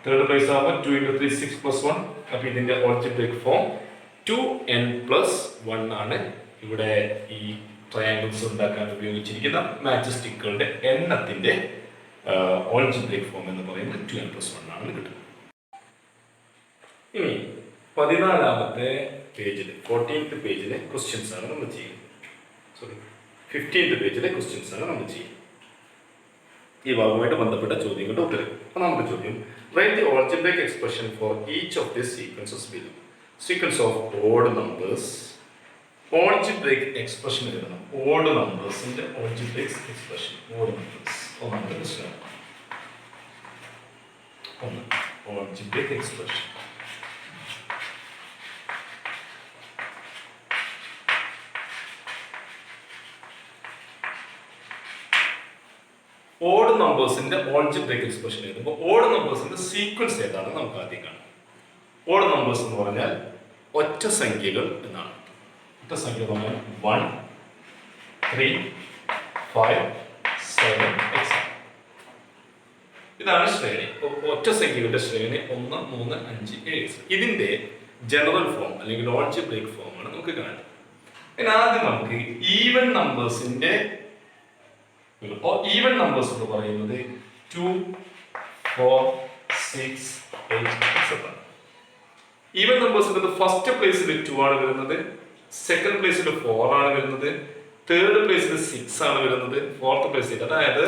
തേർഡ് പ്ലേസ് ആവുമ്പോൾ 2 × 3 6 + 1. അപ്പൊ ഇതിന്റെ ഓൾജിബ്രിക് ഫോം 2n+1 ആണ്. ഇവിടെ ഈ ട്രയാങ്കിൾസ് ഉണ്ടാക്കാൻ ഉപയോഗിച്ചിരിക്കുന്ന മാച്ച് സ്റ്റിക്കുകളുടെ എണ്ണത്തിന്റെ ഓൾജിബ്രിക് ഫോം എന്ന് പറയുന്നത് 2n+1 ആണെന്ന് കിട്ടും. ഇനി 14ാമത്തെ പേജിൽ 14th പേജിലെ ക്വസ്റ്റ്യൻസ് ആണ് നമ്മൾ ചെയ്യുന്നത്. 15th പേജിലെ ക്വസ്റ്റ്യൻസ് ആണ് നമ്മൾ ചെയ്യുന്നത്. ഈ ഭാഗവുമായിട്ട് ബന്ധപ്പെട്ട ചോദ്യങ്ങളുടെ ഉത്തരം. ഒന്നാമത്തെ ചോദ്യം, write the algebraic expression for each of the sequences below. Sequence of odd numbers. Algebraic expression എഴുതണം. ഓഡ് നമ്പേഴ്സിന്റെ ഓൾജിബ്രിക് എക്സ്പ്രഷൻ. ഓഡ് നമ്പേഴ്സ് ഒന്നാമത്തെ ക്വസ്റ്റ്യൻ. Algebraic expression. ഓഡ് നമ്പേഴ്സിന്റെ ഓൾജിബ്രിക് എക്സ്പ്രഷൻ എഴുതുമ്പോൾ ഓഡ് നമ്പേഴ്സിന്റെ സീക്വൻസ് ഏതാണ് നമുക്ക് ആദ്യം കാണാം. ഓഡ് നമ്പേഴ്സ് എന്ന് പറഞ്ഞാൽ ഒറ്റ സംഖ്യകൾ എന്നാണ്. ഒറ്റ സംഖ്യ എന്ന് പറഞ്ഞാൽ 1, 3, 5, 7, etc. ഇതാണ് ശ്രേണി. ഒറ്റ സംഖ്യകളുടെ ശ്രേണി 1, 3, 5, 7. ഇതിന്റെ ജനറൽ ഫോം അല്ലെങ്കിൽ ഓൾജിബ്രൈക് ഫോം ആണ് നമുക്ക് കാണുന്നത്. ഇനി ആദ്യം നമുക്ക് ഈവൻ നമ്പേഴ്സിന്റെ ഈവൻ നമ്പേഴ്സ് എന്ന് പറയുന്നത് 2, 4, 6, 8, etc. ഈവൻ നമ്പേഴ്സിന്റെ ഫസ്റ്റ് പ്ലേസിൽ 2 ആണ് വരുന്നത്, സെക്കൻഡ് പ്ലേസിൽ 4 ആണ് വരുന്നത്, തേർഡ് പ്ലേസിൽ 6 ആണ് വരുന്നത്, ഫോർത്ത് പ്ലേസിൽ, അതായത്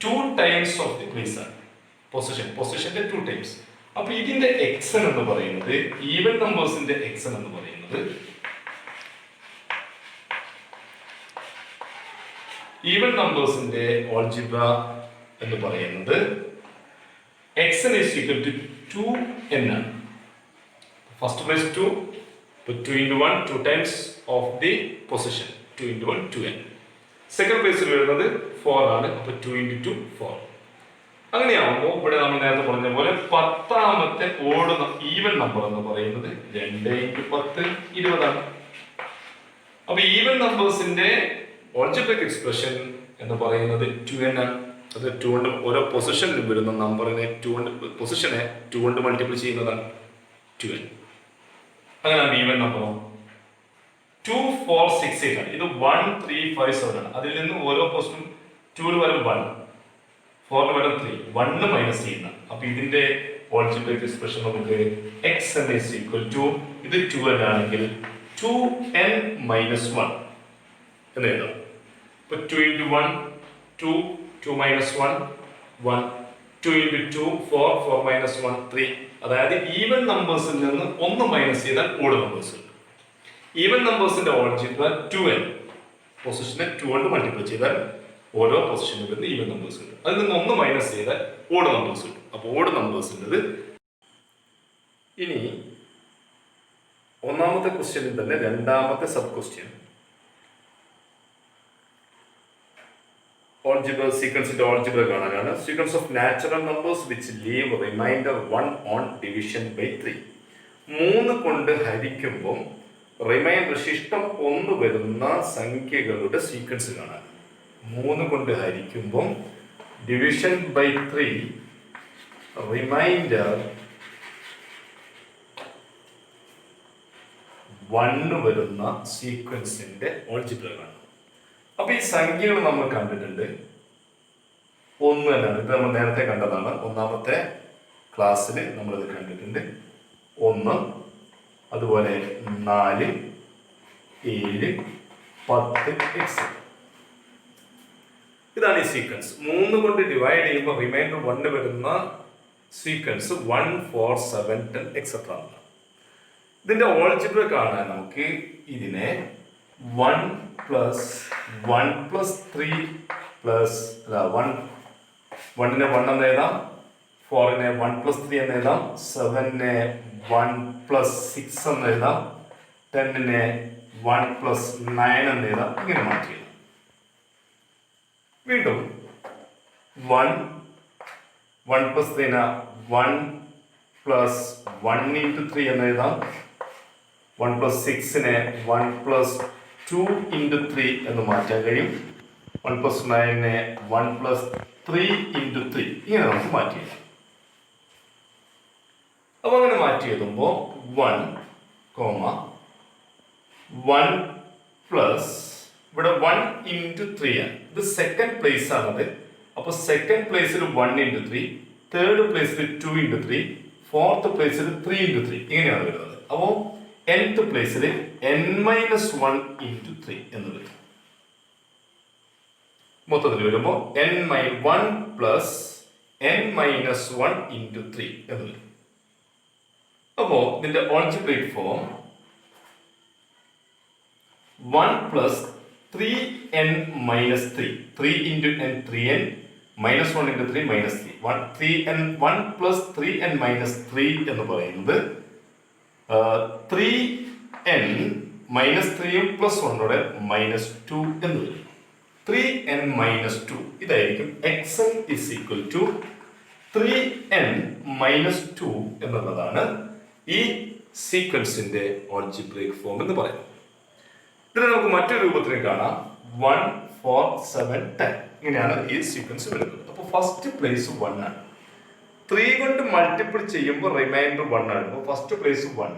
2 ടൈംസ് ഓഫ് ദി പ്ലേസ് ആണ് പൊസിഷന്റെ 2 ടൈംസ്. അപ്പൊ ഇതിന്റെ എക്സൻ എന്ന് പറയുന്നത്, ഈവൻ നമ്പേഴ്സിന്റെ എക്സൻ എന്ന് പറയുന്നത്, ഈവൻ നമ്പേഴ്സിന്റെ ഓൾജിബ്ര എന്ന് പറയുന്നത് xn is equal to 2n ആണ്. First place 2, 2 into 1, 2 times of the position, 2 into 1, 2n. Second പ്ലേസിൽ വരുന്നത് 4 ആണ്, അപ്പൊ 2 into 2, 4. അങ്ങനെയാവുമ്പോൾ ഇവിടെ നമ്മൾ നേരത്തെ പറഞ്ഞ പോലെ 10ാമത്തെ ഓഡ് ഈവൻ നമ്പർ എന്ന് പറയുന്നത് 2 into 10, 20 ആണ്. അപ്പൊ ഈവൻ നമ്പേഴ്സിന്റെ ഓൾജിബ്രിക് എക്സ്പ്രഷൻ എന്ന് പറയുന്നത് 2n ആണ്. അത് 2 കൊണ്ട് ഓരോ പൊസിഷനിലും വരുന്ന നമ്പറിനെ 2 കൊണ്ട് പൊസിഷനെ 2 കൊണ്ട് മൾട്ടിപ്പിൾ ചെയ്യുന്നതാണ് 2n. അങ്ങനെയാണ് ഈവൻ നമ്പർ. 2, 4, 6, 8 ആണ്. ഇത് 1, 3, 5, 7 ആണ്. അതിൽ നിന്ന് ഓരോ പൊസിഷനും 2 വരും 1, 4 വരും 3, 1 മൈനസ് ചെയ്യുന്ന. അപ്പൊ ഇതിന്റെ ഓൾജിബ്രിക് എക്സ്പ്രഷൻ നമുക്ക് xn is equal to, ഇത് 2n ആണെങ്കിൽ 2n minus 1 എന്ന് എഴുതാം. ഇപ്പൊ 2 into 1, 2, 2 minus 1, 1, 2 into 2, 4, 4 minus 1, 3. അതായത് ഈവൻ നമ്പേഴ്സിൽ നിന്ന് 1 മൈനസ് ചെയ്താൽ ഓഡ് നമ്പേഴ്സ് ഉണ്ട്. ഈവൻ നമ്പേഴ്സിന്റെ ഓൾജിബ്ര 2n, പൊസിഷനെ 2 കൊണ്ട് മൾട്ടിപ്ലൈ ചെയ്താൽ ഓരോ പൊസിഷനിൽ വരുന്ന ഈവൻ നമ്പേഴ്സ് ഉണ്ട്. അതിൽ നിന്ന് 1 മൈനസ് ചെയ്താൽ ഓഡ് നമ്പേഴ്സ് ഉണ്ട്. അപ്പോൾ ഓഡ് നമ്പേഴ്സിൻ്റെത്. ഇനി ഒന്നാമത്തെ ക്വസ്റ്റ്യനിൽ തന്നെ രണ്ടാമത്തെ സബ് ക്വസ്റ്റ്യൻ, ഓൾജിബ്ര സീക്വൻസിന്റെ ഓൾജിബ്ര കാണാനാണ്. Sequence of natural numbers which leave remainder 1 on division by 3. 3 കൊണ്ട് ഹരിക്കുമ്പോൾ റിമൈൻഡർ ശിഷ്ടം 1 വരുന്ന സംഖ്യകളുടെ സീക്വൻസ് കാണാൻ. 3 കൊണ്ട് ഹരിക്കുമ്പോൾ ഡിവിഷൻ ബൈ 3 റിമൈൻഡർ 1 വരുന്ന സീക്വൻസിന്റെ ഓൾജിബ്ര കാണാം. അപ്പൊ ഈ സംഖ്യകൾ നമ്മൾ കണ്ടിട്ടുണ്ട്, 1 തന്നെയാണ്. ഇത് നമ്മൾ നേരത്തെ കണ്ടതാണ്, ഒന്നാമത്തെ ക്ലാസ്സിൽ നമ്മളിത് കണ്ടിട്ടുണ്ട്. 1, അതുപോലെ 4, 7, 10, etc. ഇതാണ് ഈ സീക്വൻസ്. 3 കൊണ്ട് ഡിവൈഡ് ചെയ്യുമ്പോൾ റിമൈൻഡർ 1 വരുന്ന സീക്വൻസ് 1, 4, 7, 10, etc. ഇതിന്റെ ഓൾജിബ്ര കാണാൻ നമുക്ക് ഇതിനെ 1 plus 1 plus 3 plus 1നെ 1 എന്ന് എഴുതാം, 4നെ 1 plus 3 എന്ന് എഴുതാം, 7നെ 1 plus 6 എന്ന് എഴുതാം, 10നെ 1 plus 9 എന്ന് എഴുതാം. ഇങ്ങനെ മാറ്റി എഴുതാം. വീണ്ടും 1 plus 3നെ 1 plus 1 into 3 എന്ന് എഴുതാം, 1 plus 6നെ 1 plus 2 into 3 എന്ന് മാറ്റാൻ കഴിയും, 1 plus 9നെ 1 plus 3 into 3 ഇങ്ങനെ നമുക്ക് മാറ്റി എഴുതാം. അപ്പൊ അങ്ങനെ മാറ്റി എഴുതുമ്പോൾ 1, 1 പ്ലസ് ഇവിടെ 1 into 3 ആണ്. ഇത് സെക്കൻഡ് പ്ലേസ് ആണത്. അപ്പൊ സെക്കൻഡ് പ്ലേസിൽ 1 into 3, തേർഡ് പ്ലേസിൽ 2 into 3, ഫോർത്ത് പ്ലേസിൽ 3 into 3 ഇങ്ങനെയാണ് വരുന്നത്. അപ്പോൾ nth പ്ലേസിൽ n-1 into 3 എന്ന് വരും. മൊത്തത്തിൽ വരുമ്പോൾ n-1 plus n-1 into 3 എന്ന് വരും. അപ്പോൾ ഇതിന്റെ algebraic form 1 plus 3n minus 3, 3 into n, 3n, minus 1 into 3, minus 3, 1 plus 3n minus 3 എന്ന് പറയുന്നത് 3n minus 3 plus 1 minus 2 എന്ന് വരും. 3n minus 2 ഇതായിരിക്കും. xn is equal to 3n minus 2 എന്നുള്ളതാണ് ഈ സീക്വൻസിന്റെ ഓൾജിബ്രിക് ഫോം എന്ന് പറയുന്നത്. ഇതിനെ നമുക്ക് മറ്റൊരു രൂപത്തിൽ കാണാം. 1 4 7 10 ഇങ്ങനെയാണ് ഈ സീക്വൻസ് വരുന്നത്. അപ്പോൾ ഫസ്റ്റ് പ്ലേസ് 1 ആണ്. 3 കൊണ്ട് മൾട്ടിപ്പിൾ ചെയ്യുമ്പോൾ റിമൈൻഡർ 1 ആണ്. അപ്പോൾ ഫസ്റ്റ് പ്ലേസ് 1.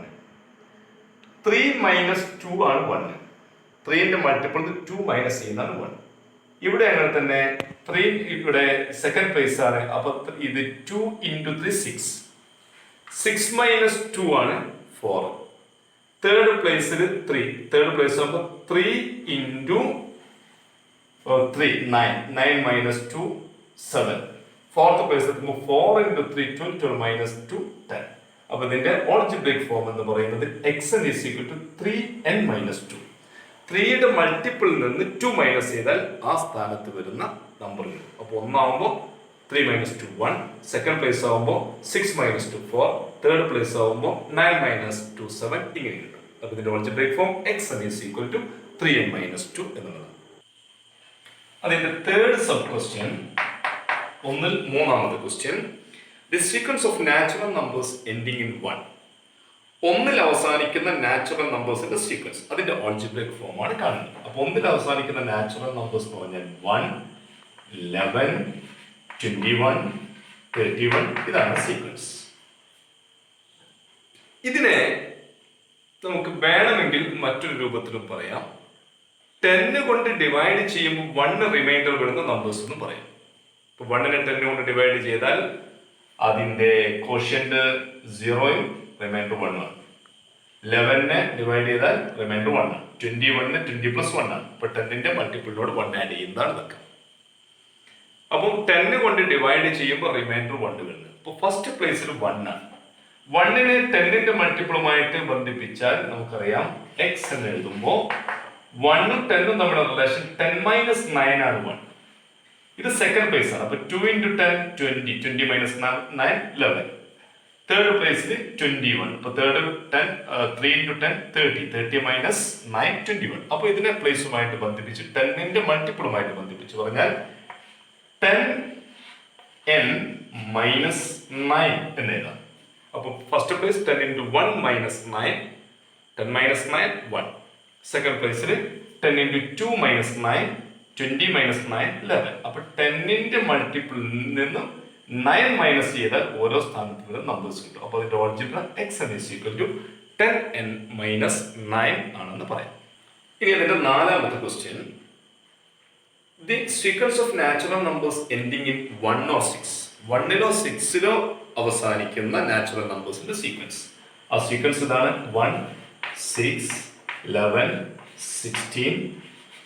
3 മൈനസ് 2 ആണ് 1. 3ന്റെ മൾട്ടിപ്പിൾ 2 മൈനസ് ചെയ്യുന്നതാണ് 1. ഇവിടെ അങ്ങനെ തന്നെ 3 ഇവിടെ സെക്കൻഡ് പ്ലേസ് ആണ്. അപ്പൊ ഇത് 2 into 3 6. 6 മൈനസ് 2 ആണ് 4. തേർഡ് പ്ലേസിൽ 3. തേർഡ് പ്ലേസ് ആകുമ്പോൾ 3 into 3 9. 9 മൈനസ് 2 7. ഫോർത്ത് പ്ലേസ് എത്തുമ്പോൾ 4 into 3 12. 12 മൈനസ് 2 10. അപ്പൊ ഇതിന്റെ ഓൾജിബ്രിക് ഫോം എന്ന് പറയുന്നത് xn is equal to 3n minus 2. 3യുടെ മൾട്ടിപ്പിളിൽ നിന്ന് 2 മൈനസ് ചെയ്താൽ ആ സ്ഥാനത്ത് വരുന്ന നമ്പർ കിട്ടും. അപ്പോൾ ഒന്നാവുമ്പോൾ 3 മൈനസ് 2 1. സെക്കൻഡ് പ്ലേസ് ആവുമ്പോൾ 6 മൈനസ് 2 4. തേർഡ് പ്ലേസ് ആവുമ്പോൾ 9 മൈനസ് 2 7 ഇങ്ങനെ കിട്ടും. അപ്പോൾ ഇതിന്റെ algebraic form xn is equal to 3n minus 2 എന്നുള്ളതാണ്. അതിന്റെ തേർഡ് സബ് ക്വസ്റ്റ്യൻ, ഒന്നിൽ മൂന്നാമത്തെ question, the sequence of natural numbers ending in 1. ഒന്നിൽ അവസാനിക്കുന്ന നാച്ചുറൽ നമ്പേഴ്സിന്റെ സീക്വൻസ്, അതിന്റെ ഓൾജിബ്രിക് ഫോം ആണ് കാണുന്നത്. അപ്പൊ ഒന്നിൽ അവസാനിക്കുന്ന നാച്ചുറൽ നമ്പേഴ്സ് എന്ന് പറഞ്ഞാൽ 1 11 21 31 ഇതാണ് സീക്വൻസ്. ഇതിനെ നമുക്ക് വേണമെങ്കിൽ മറ്റൊരു രൂപത്തിലും പറയാം. 10 കൊണ്ട് ഡിവൈഡ് ചെയ്യുമ്പോൾ 1 റിമൈൻഡർ വരുന്ന നമ്പേഴ്സ് എന്ന് പറയാം. ഇപ്പൊ 1നെ 10 കൊണ്ട് ഡിവൈഡ് ചെയ്താൽ അതിന്റെ കോഷ്യന്റ് 0-ഉം റിമൈൻഡർ 1 ആണ്. 11നെ ഡിവൈഡ് ചെയ്താൽ റിമൈൻഡർ 1 ആണ്. 21ന് 20 പ്ലസ് 1 ആണ്. അപ്പൊ 10ന്റെ മൾട്ടിപ്പിളിനോട് 1 ആഡ് ചെയ്യുന്നതാണ് ഇതൊക്കെ. അപ്പം 10 കൊണ്ട് ഡിവൈഡ് ചെയ്യുമ്പോൾ റിമൈൻഡർ 1 വരുന്നത്. അപ്പൊ ഫസ്റ്റ് പ്ലേസിൽ 1 ആണ്. 1നെ 10ന്റെ മൾട്ടിപ്പിളുമായിട്ട് ബന്ധിപ്പിച്ചാൽ നമുക്കറിയാം x എന്ന് എഴുതുമ്പോൾ 1ഉം 10ഉം തമ്മിലുള്ള റിലേഷൻ 10 മൈനസ് 9 ആണ് 1. ഇത് സെക്കൻഡ് പ്ലേസ് ആണ്. അപ്പൊ 2 into 10 20. 20 മൈനസ് 9 11. തേർഡ് പ്ലേസിൽ 21. അപ്പൊ തേർഡ് 10 3 into 10 30. 30 മൈനസ് 9 21. അപ്പൊ ഇതിനെ പ്ലേസുമായിട്ട് ബന്ധിപ്പിച്ച് 10ന്റെ മൾട്ടിപ്പിളുമായിട്ട് ബന്ധിപ്പിച്ച് പറഞ്ഞാൽ 10n മൈനസ് 9 എന്ന് എഴുതാം. അപ്പൊ first place 10 into 1 minus 9. 10 minus 9 1. Second പ്ലേസിൽ 10 into 2 മൈനസ് 9. 20 മൈനസ് 9 11. അപ്പൊ 10ന്റെ മൾട്ടിപ്പിളിൽ നിന്നും 9 മൈനസ് ചെയ്താൽ ഓരോ സ്ഥാനത്ത് വരുന്ന നമ്പേഴ്സ് കിട്ടും. അപ്പോൾ അതിന്റെ algebra xn is equal to 10n minus 9 ആണെന്ന് പറയാം. ഇനി അതിന്റെ നാലാമത്തെ question, the sequence of natural numbers ending in 1 or 6. 1ലോ 6ലോ അവസാനിക്കുന്ന നാച്ചുറൽ നമ്പേഴ്സിന്റെ സീക്വൻസ്. ആ സീക്വൻസ് ഇതാണ്: 1 6 11 16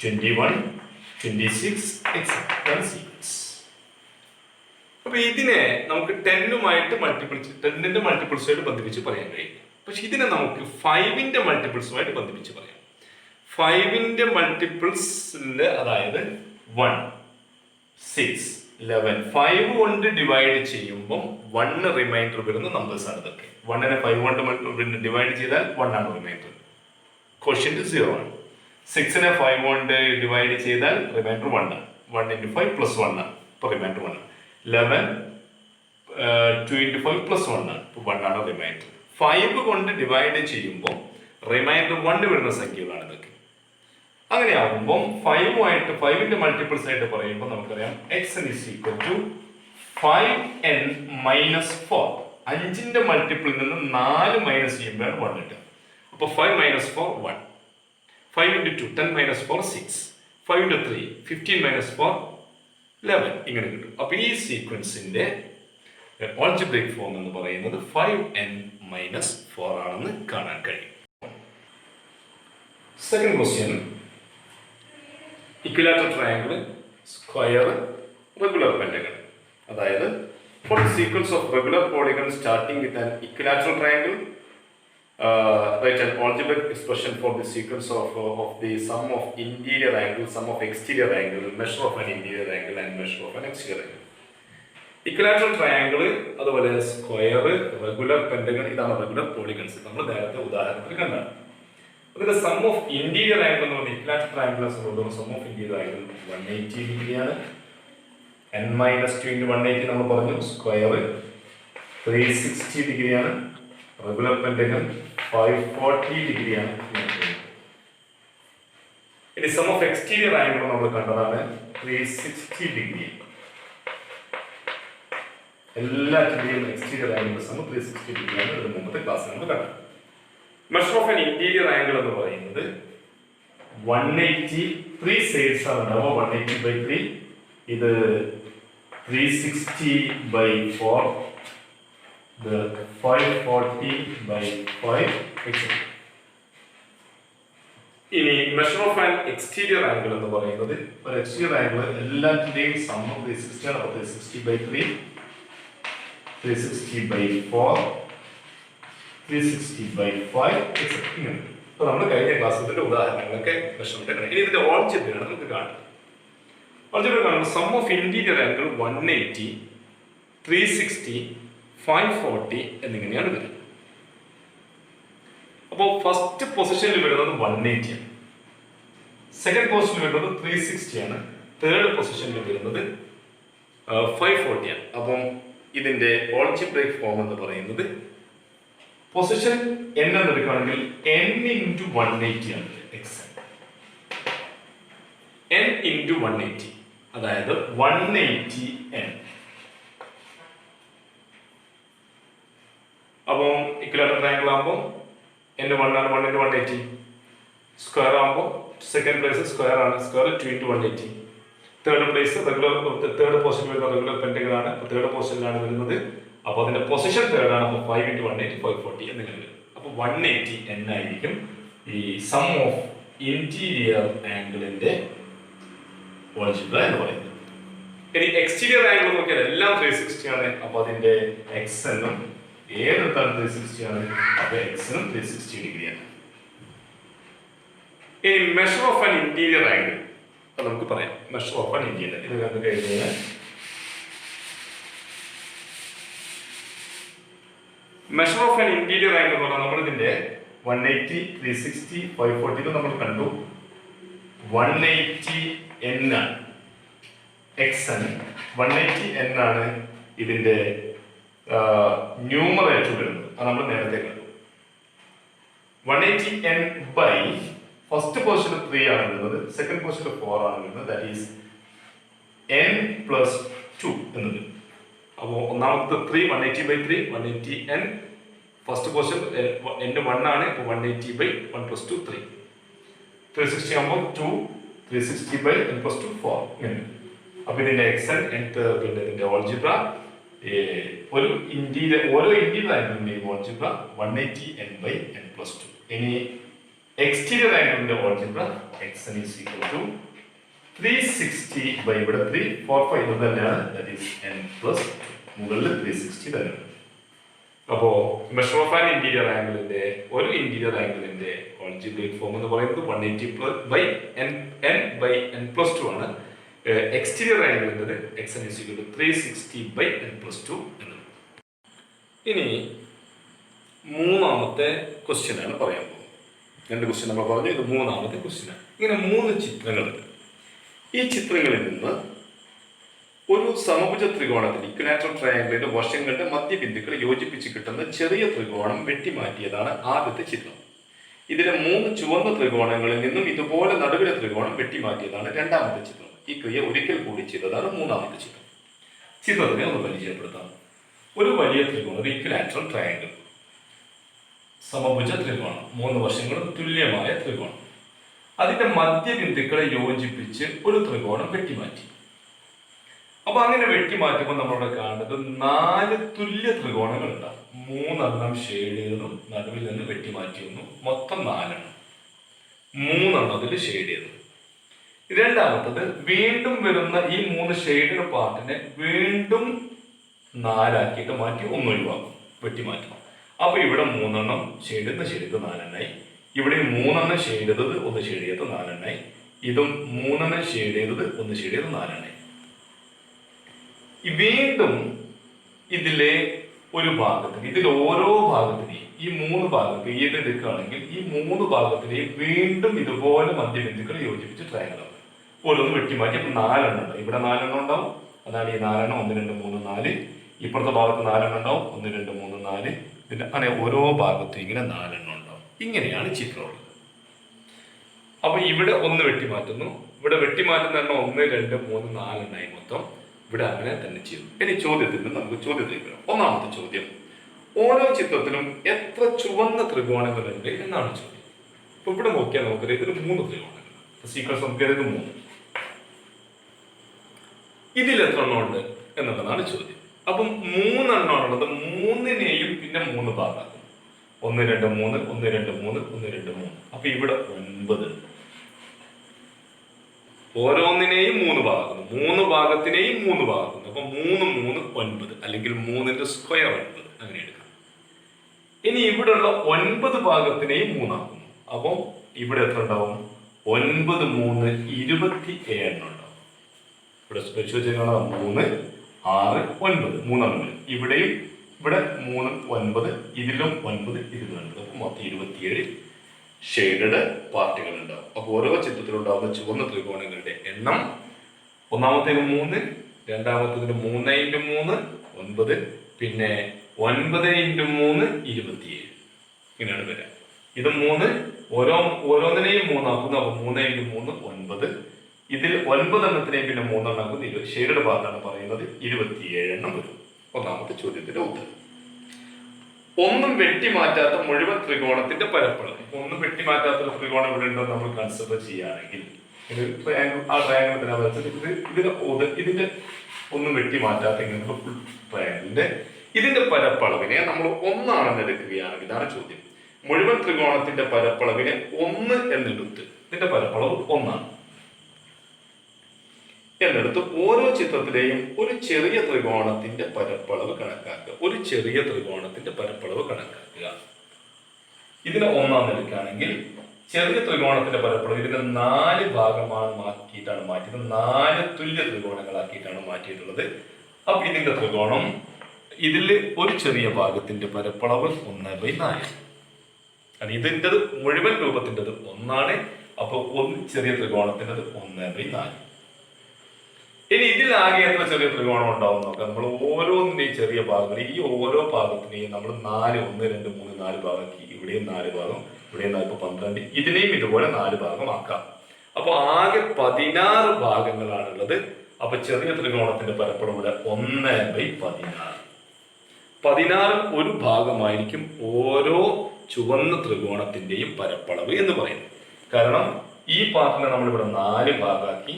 21 26 etc. സീക്വൻസ്. അപ്പൊ ഇതിനെ നമുക്ക് 10ന്റെ മൾട്ടിപ്പിൾസുമായിട്ട് ബന്ധിപ്പിച്ച് പറയാൻ കഴിയും. പക്ഷെ ഇതിനെ നമുക്ക് 5ന്റെ മൾട്ടിപ്പിൾസുമായിട്ട് ബന്ധിപ്പിച്ച് പറയാം. 5ന്റെ മൾട്ടിപ്പിൾസിൽ, അതായത് 1 6 11 5 കൊണ്ട് ഡിവൈഡ് ചെയ്യുമ്പോൾ 1 റിമൈൻഡർ വരുന്ന നമ്പേഴ്സ് ആണ് ഇതൊക്കെ. 1നെ 5 കൊണ്ട് ഡിവൈഡ് ചെയ്താൽ 1 ആണ് റിമൈൻഡർ. കോഷ്യന്റ് 0 ആണ്. 6നെ 5 കൊണ്ട് ഡിവൈഡ് ചെയ്താൽ റിമൈൻഡർ 1 ആണ്. 1 into 5 പ്ലസ് 1 ആണ്. ഇപ്പൊ റിമൈൻഡർ 1 ആണ്. 11 2 into 5 പ്ലസ് 1 ആണ്. ഇപ്പൊ 1 ആണ് റിമൈൻഡർ. 5 കൊണ്ട് ഡിവൈഡ് ചെയ്യുമ്പോൾ റിമൈൻഡർ 1 വരുന്ന സംഖ്യകളാണ് ഇതൊക്കെ. അങ്ങനെയാകുമ്പോൾ 5ന്റെ മൾട്ടിപ്പിൾസ് ആയിട്ട് പറയുമ്പോൾ നമുക്കറിയാം xn is equal to 5n minus 4. 5ന്റെ മൾട്ടിപ്പിളിൽ നിന്ന് 4 മൈനസ് ചെയ്യുമ്പോഴാണ് 1 കിട്ടുക. അപ്പോൾ 5 minus 4 1. 5 into 2 10 minus 4 6. 5 into 3 15 minus 4 11 ഇങ്ങനെ കിട്ടും. അപ്പോൾ ഈ സീക്വൻസിന്റെ ഓൾജിബ്രിക് ഫോം എന്ന് പറയുന്നത് 5n minus 4 ആണെന്ന് കാണാൻ കഴിയും. Second question, equilateral triangle, square, regular pentagon. അതായത് for the sequence of regular polygons starting with an equilateral triangle, write an algebraic expression for the sequence of the sum of interior angle, sum of exterior angle, measure of an interior angle and measure of an exterior angle. Equilateral triangle, അതുപോലെ square, regular pentagon, ഇതാണ് regular polygons. നമ്മൾ നേരത്തെ ഉദാഹരണത്തിൽ കണ്ടാണ്. അതിന്റെ some of interior angle എന്ന് പറഞ്ഞാൽ equilateral ട്രയാങ്കിളിനെ സംബന്ധിച്ചിടത്തോളം സം ഓഫ് ഇന്റീരിയർ ആംഗിൾ 180 ഡിഗ്രിയാണ്. n - 2 × 180 നമ്മൾ പറഞ്ഞു. സ്ക്വയർ 360 ഡിഗ്രിയാണ്. റെഗുലർ പെന്റഗൺ 540 ഡിഗ്രിയാണ്. ഇനി സം ഓഫ് എക്സ്റ്റീരിയർ ആംഗിൾ നമ്മൾ കണ്ടതാണ് 360 ഡിഗ്രി. എല്ലാത്തിന്റെയും എക്സ്റ്റീരിയർ ആംഗിൾ സം 360 ഡിഗ്രിയാണ് ഇതിന് മുമ്പത്തെ ക്ലാസ്സിൽ നമ്മൾ കണ്ടത്. Measure of an interior angle എന്ന് പറയുന്നത് 180, 3 സൈഡ്സ് ആണ് ഉണ്ടാവുക. 180/3, ഇത് 360/4, ഇത് 540/5, etc. ഇനി measure of an exterior angle എന്ന് പറയുന്നത് ഒരു എക്സ്റ്റീരിയർ ആംഗിൾ എല്ലാത്തിന്റെയും സം 360 ആണ്. 360/3, 360/4, 360/5, etc. ഇങ്ങനെ. അപ്പോൾ നമ്മൾ കഴിഞ്ഞ ക്ലാസ്സിന്റെ ഉദാഹരണങ്ങളൊക്കെ മെഷർമെന്റ് ആണ്. ഇനി ഇതിന്റെ ഓൾജിബ്രയാണ് നമുക്ക് കാണാം. ഓൾജിബ്ര കാണുമ്പോൾ സം ഓഫ് ഇന്റീരിയർ ആംഗിൾ 180, 360, 540 എന്നിങ്ങനെയാണ് വരുന്നത്. അപ്പോൾ ഫസ്റ്റ് പൊസിഷനിൽ വരുന്നത് 180 ആണ്, സെക്കൻഡ് പൊസിഷനിൽ വരുന്നത് 360 ആണ്, തേർഡ് പൊസിഷനിൽ വരുന്നത് 540 ആണ്. അപ്പം ഇതിന്റെ ഓൾജിബ്രൈക് ഫോം എന്ന് പറയുന്നത് പൊസിഷൻ n എന്ന് എടുക്കുകയാണെങ്കിൽ n × 180 ആണ് എക്സ്. n × 180 അതായത് 180n. അപ്പം ഇക്വലാറ്ററൽ ട്രയാങ്കിൾ ആകുമ്പോൾ n 1 ആണ്, 1 × 180. സ്ക്വയർ ആകുമ്പോൾ സെക്കൻഡ് പ്ലേസ് സ്ക്വയർ ആണ്, square 2 × 180. Third place regular, third position വരുന്ന റെഗുലർ പെന്റഗൺ ആണ്. അപ്പോൾ തേർഡ് പൊസിഷനിലാണ് വരുന്നത്. അപ്പോൾ അതിന്റെ പൊസിഷൻ തേർഡ് ആണ്. അപ്പോൾ 5 × 180, 540 എന്നിങ്ങനെ വരും. അപ്പോൾ 180n ആയിരിക്കും ഈ സം ഓഫ് ഇന്റീരിയർ ആംഗിളിന്റെ ഓൾജിബ്ര എന്ന് പറയുന്നത്. ഇനി എക്സ്റ്റീരിയർ ആംഗിൾ നോക്കിയാൽ എല്ലാം 360 ആണ്. അപ്പോൾ അതിന്റെ എക്സനും ഏതെടുത്താണ് 360 ആണ്, അപ്പോൾ എക്സനും 360 ഡിഗ്രിയാണ്. ഇനി measure of an interior angle നമുക്ക് പറയാം. മെഷർ ഓഫ് ആൻ ഇന്റീരിയർ ഇത് കണ്ടു കഴിഞ്ഞാൽ measure of an interior angle എന്ന് പറഞ്ഞാൽ നമ്മൾ ഇതിന്റെ 180, 360, 540 നമ്മൾ കണ്ടു. 180n ആണ് എക്സൻ, 180n ആണ് ഇതിന്റെ ന്യൂമറേറ്റർ വരുന്നത്. അത് നമ്മൾ നേരത്തെ കണ്ടു. 180n ബൈ ഫസ്റ്റ് പൊസിഷനിൽ 3 ആണ് വരുന്നത്, സെക്കൻഡ് പൊസിഷനിൽ 4 ആണ് വരുന്നത്. ദാറ്റ് ഈസ് n + 2 എന്നത്. അപ്പോൾ ഒന്നാമത്തെ 3 180/3, 180n. ഫസ്റ്റ് പൊസിഷൻ n 1 ആണ്. ഇപ്പോൾ 180/1 + 2 3. 360 ആകുമ്പോൾ 2, 360/n + 2 4 ഇങ്ങനെ. അപ്പോൾ ഇതിന്റെ എക്സൻ പിന്നെ ഇതിന്റെ ഓൾജിബ്ര ഒരു ഇന്റീരിയർ, ഓരോ ഇന്റീരിയർ ആംഗിളിന്റെയും ഓൾജിബ്ര 180n/n + 2. ഇനി എക്സ്റ്റീരിയർ ആംഗിളിന്റെ ഓൾജിബ്ര xn = 360 ഇവിടെ 3, 4, 5 ഇത് തന്നെയാണ്. ദാറ്റ് ഈസ് n + മുകളിൽ 360 തന്നെയാണ്. അപ്പോൾ മെഷർ ഓഫ് ആൻ ഇന്റീരിയർ ആംഗിളിന്റെ ഒരു ഇന്റീരിയർ ആംഗിളിന്റെ ഓൾജിബ്രൈക് ഫോം എന്ന് പറയുന്നത് 180/n/n + 2 ആണ്. എക്സ്റ്റീരിയർ ആംഗിളിന്റെ xn = 360/n + 2 എന്നത്. ഇനി മൂന്നാമത്തെ ക്വസ്റ്റ്യൻ ആണ് പറയാൻ പോകുന്നത്. രണ്ട് ക്വസ്റ്റ്യൻ നമ്മൾ പറഞ്ഞു, ഇത് മൂന്നാമത്തെ ക്വസ്റ്റ്യൻ ആണ്. ഇങ്ങനെ 3 ചിത്രങ്ങളുണ്ട്. ഈ ചിത്രങ്ങളിൽ നിന്ന് ഒരു സമഭുജ ത്രികോണത്തിന് ഇക്വിലാറ്ററൽ ട്രയാംഗിളിന്റെ വശങ്ങളുടെ മധ്യബിന്ദുക്കൾ യോജിപ്പിച്ച് കിട്ടുന്ന ചെറിയ ത്രികോണം വെട്ടിമാറ്റിയതാണ് ആദ്യത്തെ ചിത്രം. ഇതിലെ 3 ചുവന്ന ത്രികോണങ്ങളിൽ നിന്നും ഇതുപോലെ നടുവിലെ ത്രികോണം വെട്ടിമാറ്റിയതാണ് രണ്ടാമത്തെ ചിത്രം. ഈ ക്രിയ ഒരിക്കൽ കൂടി ചെയ്തതാണ് മൂന്നാമത്തെ ചിത്രം. ചിത്രത്തിനെ ഒന്ന് പരിചയപ്പെടുത്താം. ഒരു വലിയ ത്രികോണം, ഒരു ഇക്വിലാറ്ററൽ ട്രയാംഗിൾ, സമഭുജ ത്രികോണം, 3 വശങ്ങളും തുല്യമായ ത്രികോണം. അതിന്റെ മധ്യബിന്ദുക്കളെ യോജിപ്പിച്ച് ഒരു ത്രികോണം വെട്ടിമാറ്റി. അപ്പൊ അങ്ങനെ വെട്ടിമാറ്റുമ്പോൾ നമ്മളിവിടെ കാണുന്നത് 4 തുല്യ ത്രികോണങ്ങൾ ഉണ്ടാവും. 3 ഷെയ്ഡ് ചെയ്തതും നടുവിൽ നിന്ന് വെട്ടിമാറ്റിയൊന്നു, മൊത്തം 4. 3 അതിൽ ഷെയ്ഡ് ചെയ്തത്. രണ്ടാമത്തത് വീണ്ടും വരുന്ന ഈ 3 ഷെയ്ഡ് പാർട്ടിനെ വീണ്ടും 4 ആക്കിയിട്ട് മാറ്റി ഒന്ന് ഒഴിവാക്കും, വെട്ടിമാറ്റും. അപ്പൊ ഇവിടെ 3 ഷെയ്ഡ് ചെയ്ത് 4 ഇവിടെ 3 ഷെയ്ഡ് ചെയ്തത് ഒന്ന് ഷെയ്ഡ് ചെയ്ത് 4 ഇതും 3 ഷെയ്ഡ് ചെയ്തത് ഒന്ന് ഷെയ്ഡ് ചെയ്ത് 4 വീണ്ടും ഇതിലെ ഒരു ഭാഗത്തിന്, ഇതിൽ ഓരോ ഭാഗത്തിനെയും ഈ 3 ഭാഗത്ത് ഏത് എടുക്കുകയാണെങ്കിൽ ഈ 3 ഭാഗത്തിനെയും വീണ്ടും ഇതുപോലെ മധ്യബിന്ദുക്കൾ യോജിപ്പിച്ച് ട്രയാങ്കിൾ ആവും. ഓരോന്ന് വെട്ടിമാറ്റി. അപ്പൊ 4 ഉണ്ടാവും. ഇവിടെ 4 ഉണ്ടാവും. അതാണ് ഈ 4 1, 2, 3, 4. ഇപ്പുറത്തെ ഭാഗത്ത് 4 ഉണ്ടാവും. 1, 2, 3, 4. ഇതിൻ്റെ അങ്ങനെ ഓരോ ഭാഗത്തും ഇങ്ങനെ 4 എണ്ണം ഉണ്ടാവും. ഇങ്ങനെയാണ് ചിത്രമുള്ളത്. അപ്പൊ ഇവിടെ ഒന്ന് വെട്ടിമാറ്റുന്നു, ഇവിടെ വെട്ടിമാറ്റുന്ന എണ്ണം 1, 2, 3, 4 എണ്ണമായി മൊത്തം. ഇവിടെ അങ്ങനെ തന്നെ ചെയ്തു. ഇനി ചോദ്യത്തിൽ നമുക്ക് ചോദ്യത്തിലേക്ക് വരാം. ഒന്നാമത്തെ ചോദ്യം, ഓരോ ചിത്രത്തിലും എത്ര ചുവന്ന ത്രികോണങ്ങളുണ്ട് എന്നാണ് ചോദ്യം. അപ്പൊ ഇവിടെ നോക്കിയാൽ നമുക്കറിയാം ഇതിന് 3 ത്രികോണങ്ങൾ. സീക്വൻസ് നമുക്കറിയാം 3. ഇതിൽ എത്ര എണ്ണം ഉണ്ട് എന്നുള്ളതാണ് ചോദ്യം. അപ്പം 3 എണ്ണമാണുള്ളത്. 3നെയും പിന്നെ 3 ഭാഗമാക്കും. 1, 2, 3, 1, 2, 3, 1, 2, 3. അപ്പൊ ഇവിടെ 9 ഉണ്ട്. ഓരോന്നിനെയും 3 ഭാഗക്കുന്നു, 3 ഭാഗത്തിനെയും 3 ഭാഗക്കുന്നു. അപ്പൊ 3, 3, 9 അല്ലെങ്കിൽ 3ന്റെ സ്ക്വയർ 9 അങ്ങനെ എടുക്കാം. ഇനി ഇവിടെയുള്ള 9 ഭാഗത്തിനെയും 3 ആക്കുന്നു. അപ്പം ഇവിടെ എത്ര ഉണ്ടാവും? 9, 3, 27 എണ്ണം ഉണ്ടാവും. ഇവിടെ പരിശോധിച്ച് കാണാം. 3, 6, 9 3 ഇവിടെയും ഇവിടെ 3, 9 ഇതിലും 9 ഇതിലും 9. അപ്പം മൊത്തം 27 ഷെയ്ഡഡ് പാർട്ടികൾ ഉണ്ടാവും. അപ്പോൾ ഓരോ ചിത്രത്തിലുണ്ടാവുന്ന ചുവന്ന ത്രികോണങ്ങളുടെ എണ്ണം ഒന്നാമത്തേന് 3, രണ്ടാമത്തേതിന് 3 × 3 9, പിന്നെ 9 × 3 27 ഇങ്ങനെയാണ് വരാം. ഇത് 3 ഓരോന്നിനെയും 3 ആക്കുന്നു. അപ്പൊ 3 × 3 9. ഇതിൽ 9 എണ്ണത്തിനെയും പിന്നെ 3 എണ്ണം ആക്കുന്നു. ഷെയ്ഡഡ് പാർട്ടാണ് പറയുന്നത്. 27 എണ്ണം വരും. ഒന്നാമത്തെ ചോദ്യത്തിന്റെ ഉത്തരം. ഒന്നും വെട്ടിമാറ്റാത്ത മുഴുവൻ ത്രികോണത്തിന്റെ പരപ്പളവ്. ഒന്നും വെട്ടിമാറ്റാത്ത ഒരു ത്രികോണം ഇവിടെ ഉണ്ടോ നമ്മൾ കൺസിഡർ ചെയ്യുകയാണെങ്കിൽ ട്രയാങ്കിൾ, ആ ട്രയാങ്കിൾ ഇതിന്റെ ഒന്നും വെട്ടിമാറ്റാത്ത ഇങ്ങനത്തെ ഫുൾ ട്രയാങ്കിളിന്റെ ഇതിന്റെ പരപ്പളവിനെ നമ്മൾ 1 ആണെന്ന് എടുക്കുകയാണെങ്കിൽ ഇതാണ് ചോദ്യം. മുഴുവൻ ത്രികോണത്തിന്റെ പരപ്പളവിനെ 1 എന്നെടുത്ത് ഇതിന്റെ പരപ്പളവ് 1 ആണ് എന്നെടുത്ത് ഓരോ ചിത്രത്തിലെയും ഒരു ചെറിയ ത്രികോണത്തിന്റെ പരപ്പളവ് കണക്കാക്കുക. ഒരു ചെറിയ ത്രികോണത്തിന്റെ പരപ്പളവ് കണക്കാക്കുക. ഇതിനെ 1 എടുക്കുകയാണെങ്കിൽ ചെറിയ ത്രികോണത്തിന്റെ പരപ്പളവ് ഇതിനെ 4 ഭാഗമാണ് മാറ്റിയത്. 4 തുല്യ ത്രികോണങ്ങളാക്കിയിട്ടാണ് മാറ്റിയിട്ടുള്ളത്. അപ്പൊ ഇതിന്റെ ത്രികോണം ഇതിൽ ഒരു ചെറിയ ഭാഗത്തിന്റെ പരപ്പളവ് 1/4. ഇതിൻ്റെത് മുഴുവൻ രൂപത്തിൻ്റെത് 1 അപ്പൊ ഒരു ചെറിയ ത്രികോണത്തിൻ്റെത് 1/4. ഇനി ഇതിലാകെ എത്ര ചെറിയ ത്രികോണം ഉണ്ടാവും നോക്കാം. നമ്മൾ ഓരോന്നിന്റെയും ചെറിയ ഭാഗങ്ങൾ ഈ ഓരോ ഭാഗത്തിനെയും നമ്മൾ 4, 1, 2, 3, 4 ഭാഗമാക്കി. ഇവിടെയും 4 ഭാഗം, ഇവിടെയും 4, 12. ഇതിനെയും ഇതുപോലെ 4 ഭാഗമാക്കാം. അപ്പൊ ആകെ 16 ഭാഗങ്ങളാണുള്ളത്. അപ്പൊ ചെറിയ ത്രികോണത്തിന്റെ പരപ്പളവ് 1/16. 16 ഒരു ഭാഗമായിരിക്കും ഓരോ ചുവന്ന ത്രികോണത്തിന്റെയും പരപ്പളവ് എന്ന് പറയുന്നത്. കാരണം ഈ പാർട്ടിനെ നമ്മളിവിടെ 4 ഭാഗമാക്കി,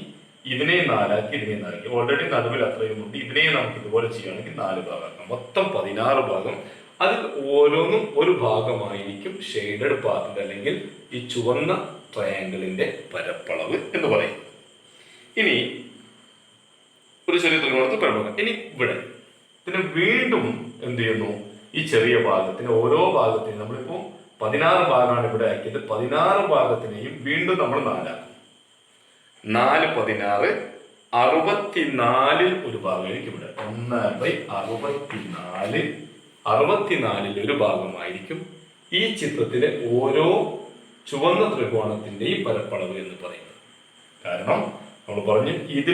ഇതിനെയും 4 ആക്കി, ഇതിനെയും 4 ആക്കി. ഓൾറെഡി നടുവിൽ അത്രയും ഉണ്ട്. ഇതിനെയും നമുക്ക് ഇതുപോലെ ചെയ്യുകയാണെങ്കിൽ 4 ഭാഗമാക്കാം. മൊത്തം 16 ഭാഗം. അതിൽ ഓരോന്നും ഒരു ഭാഗമായിരിക്കും ഷെയ്ഡഡ് പാർട്ടിന്റെ അല്ലെങ്കിൽ ഈ ചുവന്ന ട്രയാങ്കിളിന്റെ പരപ്പളവ് എന്ന് പറയും. ഇനി ഒരു ചെറിയ ത്രികോണത്തിൽ പരപ്പളവ്. ഇനി ഇവിടെ പിന്നെ വീണ്ടും എന്ത് ചെയ്യുന്നു? ഈ ചെറിയ ഭാഗത്തിന് ഓരോ ഭാഗത്തിനും നമ്മളിപ്പോ 16 ഭാഗമാണ് ഇവിടെ ആക്കിയത്. 16 ഭാഗത്തിനെയും വീണ്ടും നമ്മൾ 4 ആക്കും. 4, 16, 64 ഒരു ഭാഗമായിരിക്കും ഇവിടെ. 1/64. 64 ഒരു ഭാഗമായിരിക്കും ഈ ചിത്രത്തിലെ ഓരോ ചുവന്ന ത്രികോണത്തിന്റെയും പരപ്പളവ് എന്ന് പറയുന്നത്. കാരണം നമ്മൾ പറഞ്ഞു ഇത്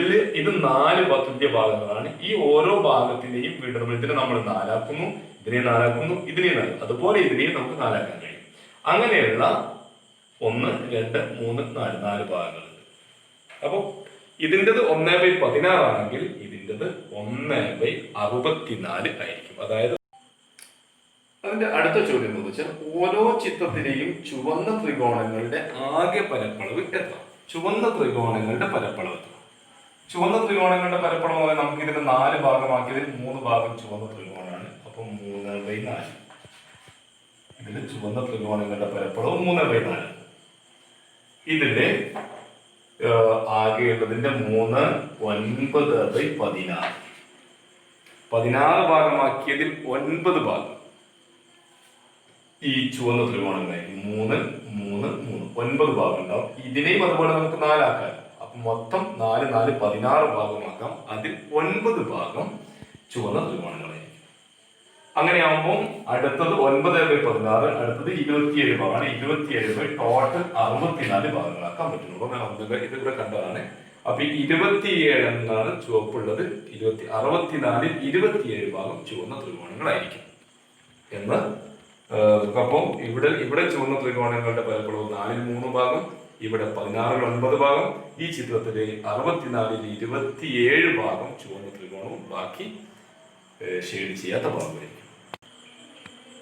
4 തുല്യ ഭാഗങ്ങളാണ്. ഈ ഓരോ ഭാഗത്തിന്റെയും വീണ്ടും ഇതിനെ നമ്മൾ 4 ആക്കുന്നു, ഇതിനെ 4 ആക്കുന്നു, ഇതിനെ 4. അതുപോലെ ഇതിനെയും നമുക്ക് 4 ആക്കാൻ കഴിയും. അങ്ങനെയുള്ള 1, 2, 3, 4 ഭാഗങ്ങളുണ്ട്. അപ്പൊ ഇതിൻ്റെത് 1/16 ആണെങ്കിൽ ഇതിൻ്റെത് 1/64 ആയിരിക്കും. അതായത് അതിന്റെ അടുത്ത ചോദ്യം എന്ന് വെച്ചാൽ ഓരോ ചിത്രത്തിലെയും ചുവന്ന ത്രികോണങ്ങളുടെ ആകെ പരപ്പളവ് എത്ര? ചുവന്ന ത്രികോണങ്ങളുടെ പരപ്പളവ് എത്ര? ചുവന്ന ത്രികോണങ്ങളുടെ പരപ്പളവ് നമുക്ക് ഇതിന് 4 ഭാഗമാക്കിയതിൽ 3 ഭാഗം ചുവന്ന ത്രികോണമാണ്. അപ്പൊ 3/4. ഇതിൽ ചുവന്ന ത്രികോണങ്ങളുടെ പരപ്പളവ് 3/4. ഇതില് ആകെയുള്ളതിന്റെ 3, 9/16. 16 ഭാഗമാക്കിയതിൽ 9 ഭാഗം ഈ ചുവന്ന ത്രികോണങ്ങളായിരിക്കും. 3, 3, 3 9 ഭാഗം ഉണ്ടാവും. ഇതിനെയും അതുപോലെ നമുക്ക് 4 ആക്കാം. അപ്പൊ മൊത്തം 4, 4, 16 ഭാഗമാക്കാം. അതിൽ 9 ഭാഗം ചുവന്ന ത്രികോണങ്ങളായിരിക്കും. അങ്ങനെയാകുമ്പോൾ അടുത്തത് 9/16, അടുത്തത് 27 ഭാഗമാണ്. 27 ടോട്ടൽ 64 ഭാഗങ്ങളാക്കാൻ പറ്റുള്ളൂ. ഇതിവിടെ കണ്ടതാണ്. അപ്പൊ 27 എന്നാണ് ചുവപ്പുള്ളത്. 64 27 ഭാഗം ചുവന്ന ത്രികോണങ്ങളായിരിക്കും എന്ന്. അപ്പം ഇവിടെ ചുവന്ന ത്രികോണങ്ങളുടെ പരപ്പളവ് 4/3 ഭാഗം, ഇവിടെ 16/9 ഭാഗം, ഈ ചിത്രത്തിലെ 64 27 ഭാഗം ചുവന്ന ത്രികോണവും ബാക്കി ഷെയ്ഡ് ചെയ്യാത്ത ഭാഗമായിരിക്കും.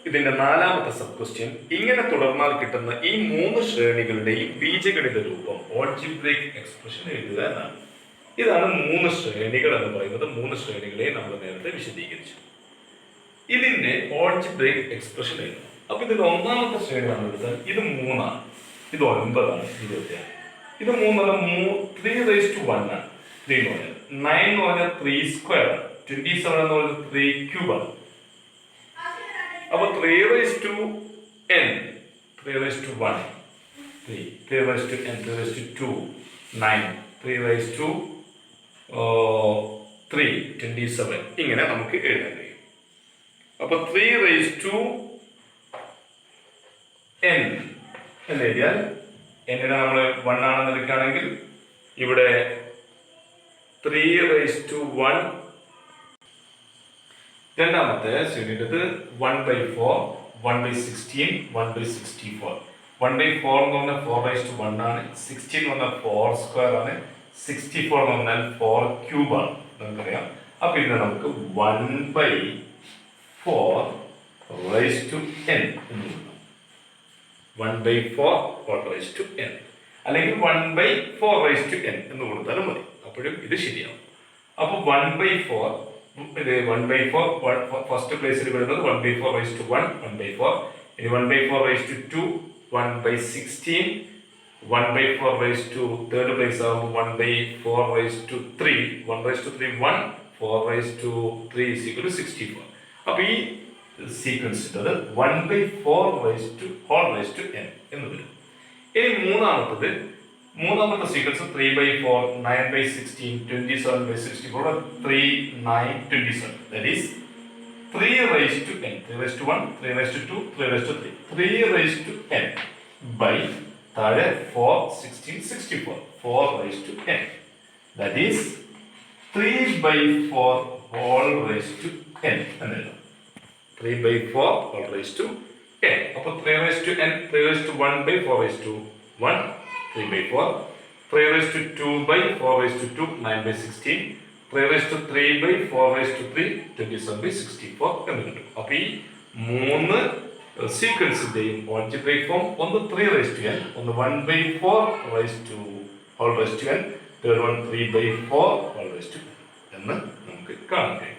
ഇതിന്റെ 4ാമത്തെ സബ് ക്വസ്റ്റ്യൻ, ഇങ്ങനെ തുടർന്നാൽ കിട്ടുന്ന ഈ 3 ശ്രേണികളുടെയും ബീജഗണിത രൂപം ഓൾജിബ്രൈക് എക്സ്പ്രഷൻ എഴുതുക എന്നാണ്. ഇതാണ് 3 ശ്രേണികൾ എന്ന് പറയുന്നത്. 3 ശ്രേണികളെ നമ്മൾ നേരത്തെ വിശദീകരിച്ചു. ഇതിന്റെ ഓൾജിബ്രൈക് എക്സ്പ്രഷൻ എഴുതണം. അപ്പൊ ഇതിൽ 1ാമത്തെ ശ്രേണി നമ്മൾ എടുത്താൽ ഇത് 3 ആണ്, ഇത് 9 ആണ്, ഇത് 26. ഇത് 3 3/1 ആണ്. 3 എന്ന് പറഞ്ഞാൽ 9 എന്ന് പറഞ്ഞാൽ 3² ആണ്. 27 എന്ന് പറഞ്ഞാൽ 3³ ആണ്. അപ്പൊ 3/n 3/1 3 3/n 3/2 9 3/3 27 ഇങ്ങനെ നമുക്ക് എഴുതാൻ കഴിയും. അപ്പൊ 3/n എന്ന് എഴുതിയാൽ എന്നിനെ നമ്മൾ 1 ആണെന്ന് എടുക്കുകയാണെങ്കിൽ ഇവിടെ 3/1. രണ്ടാമത്തെ ശ്രേണിയുടേത് 1/4 1/16 1/64. 1/4 എന്ന് പറഞ്ഞാൽ 4/1 ആണ്. 16 എന്ന് പറഞ്ഞാൽ 4² ആണ്. 64 എന്ന് പറഞ്ഞാൽ 4³ ആണ്, നമുക്കറിയാം. അപ്പൊ ഇതിനെ നമുക്ക് 1/4n എന്ന് കൊടുക്കാം. 1/4n അല്ലെങ്കിൽ 1/4n എന്ന് കൊടുത്താലും മതി. അപ്പോഴും ഇത് ശരിയാവും. അപ്പൊ 1/4 ഫസ്റ്റ് പ്ലേസിൽ വരുന്നത് 1/4/1 1/4. ഇനി 1/4/2 1/16. 1/4/2 തേർഡ് പ്ലേസ് ആകുമ്പോൾ 1/4/3 1/3 1 4/3 = 64. അപ്പൊ ഈ സീക്വൻസ് 1/4n എന്ന് വരും. ഇനി മൂന്നാമത്തെ sequence 3/4 9/16 27/64 3 9 27. That is 3/n 3/1 3/2 3/3 3/n by താഴെ 4 16 64 4/n. That is 3/4 whole raised to n എന്നെഴുതാം. 3/4 n. അപ്പൊ 3/n 3/1/4/1 3/4 3/2/4/2 9/16 3/3/4/3 27/64 എന്ന് കിട്ടും. അപ്പൊ ഈ 3 സീക്വൻസിന്റെയും ഓൾജിബ്രൈക് ഫോം ഒന്ന് 3/n, ഒന്ന് 1/4n, തേർഡ് വൺ 3/4 എന്ന് നമുക്ക് കാണാൻ കഴിയും.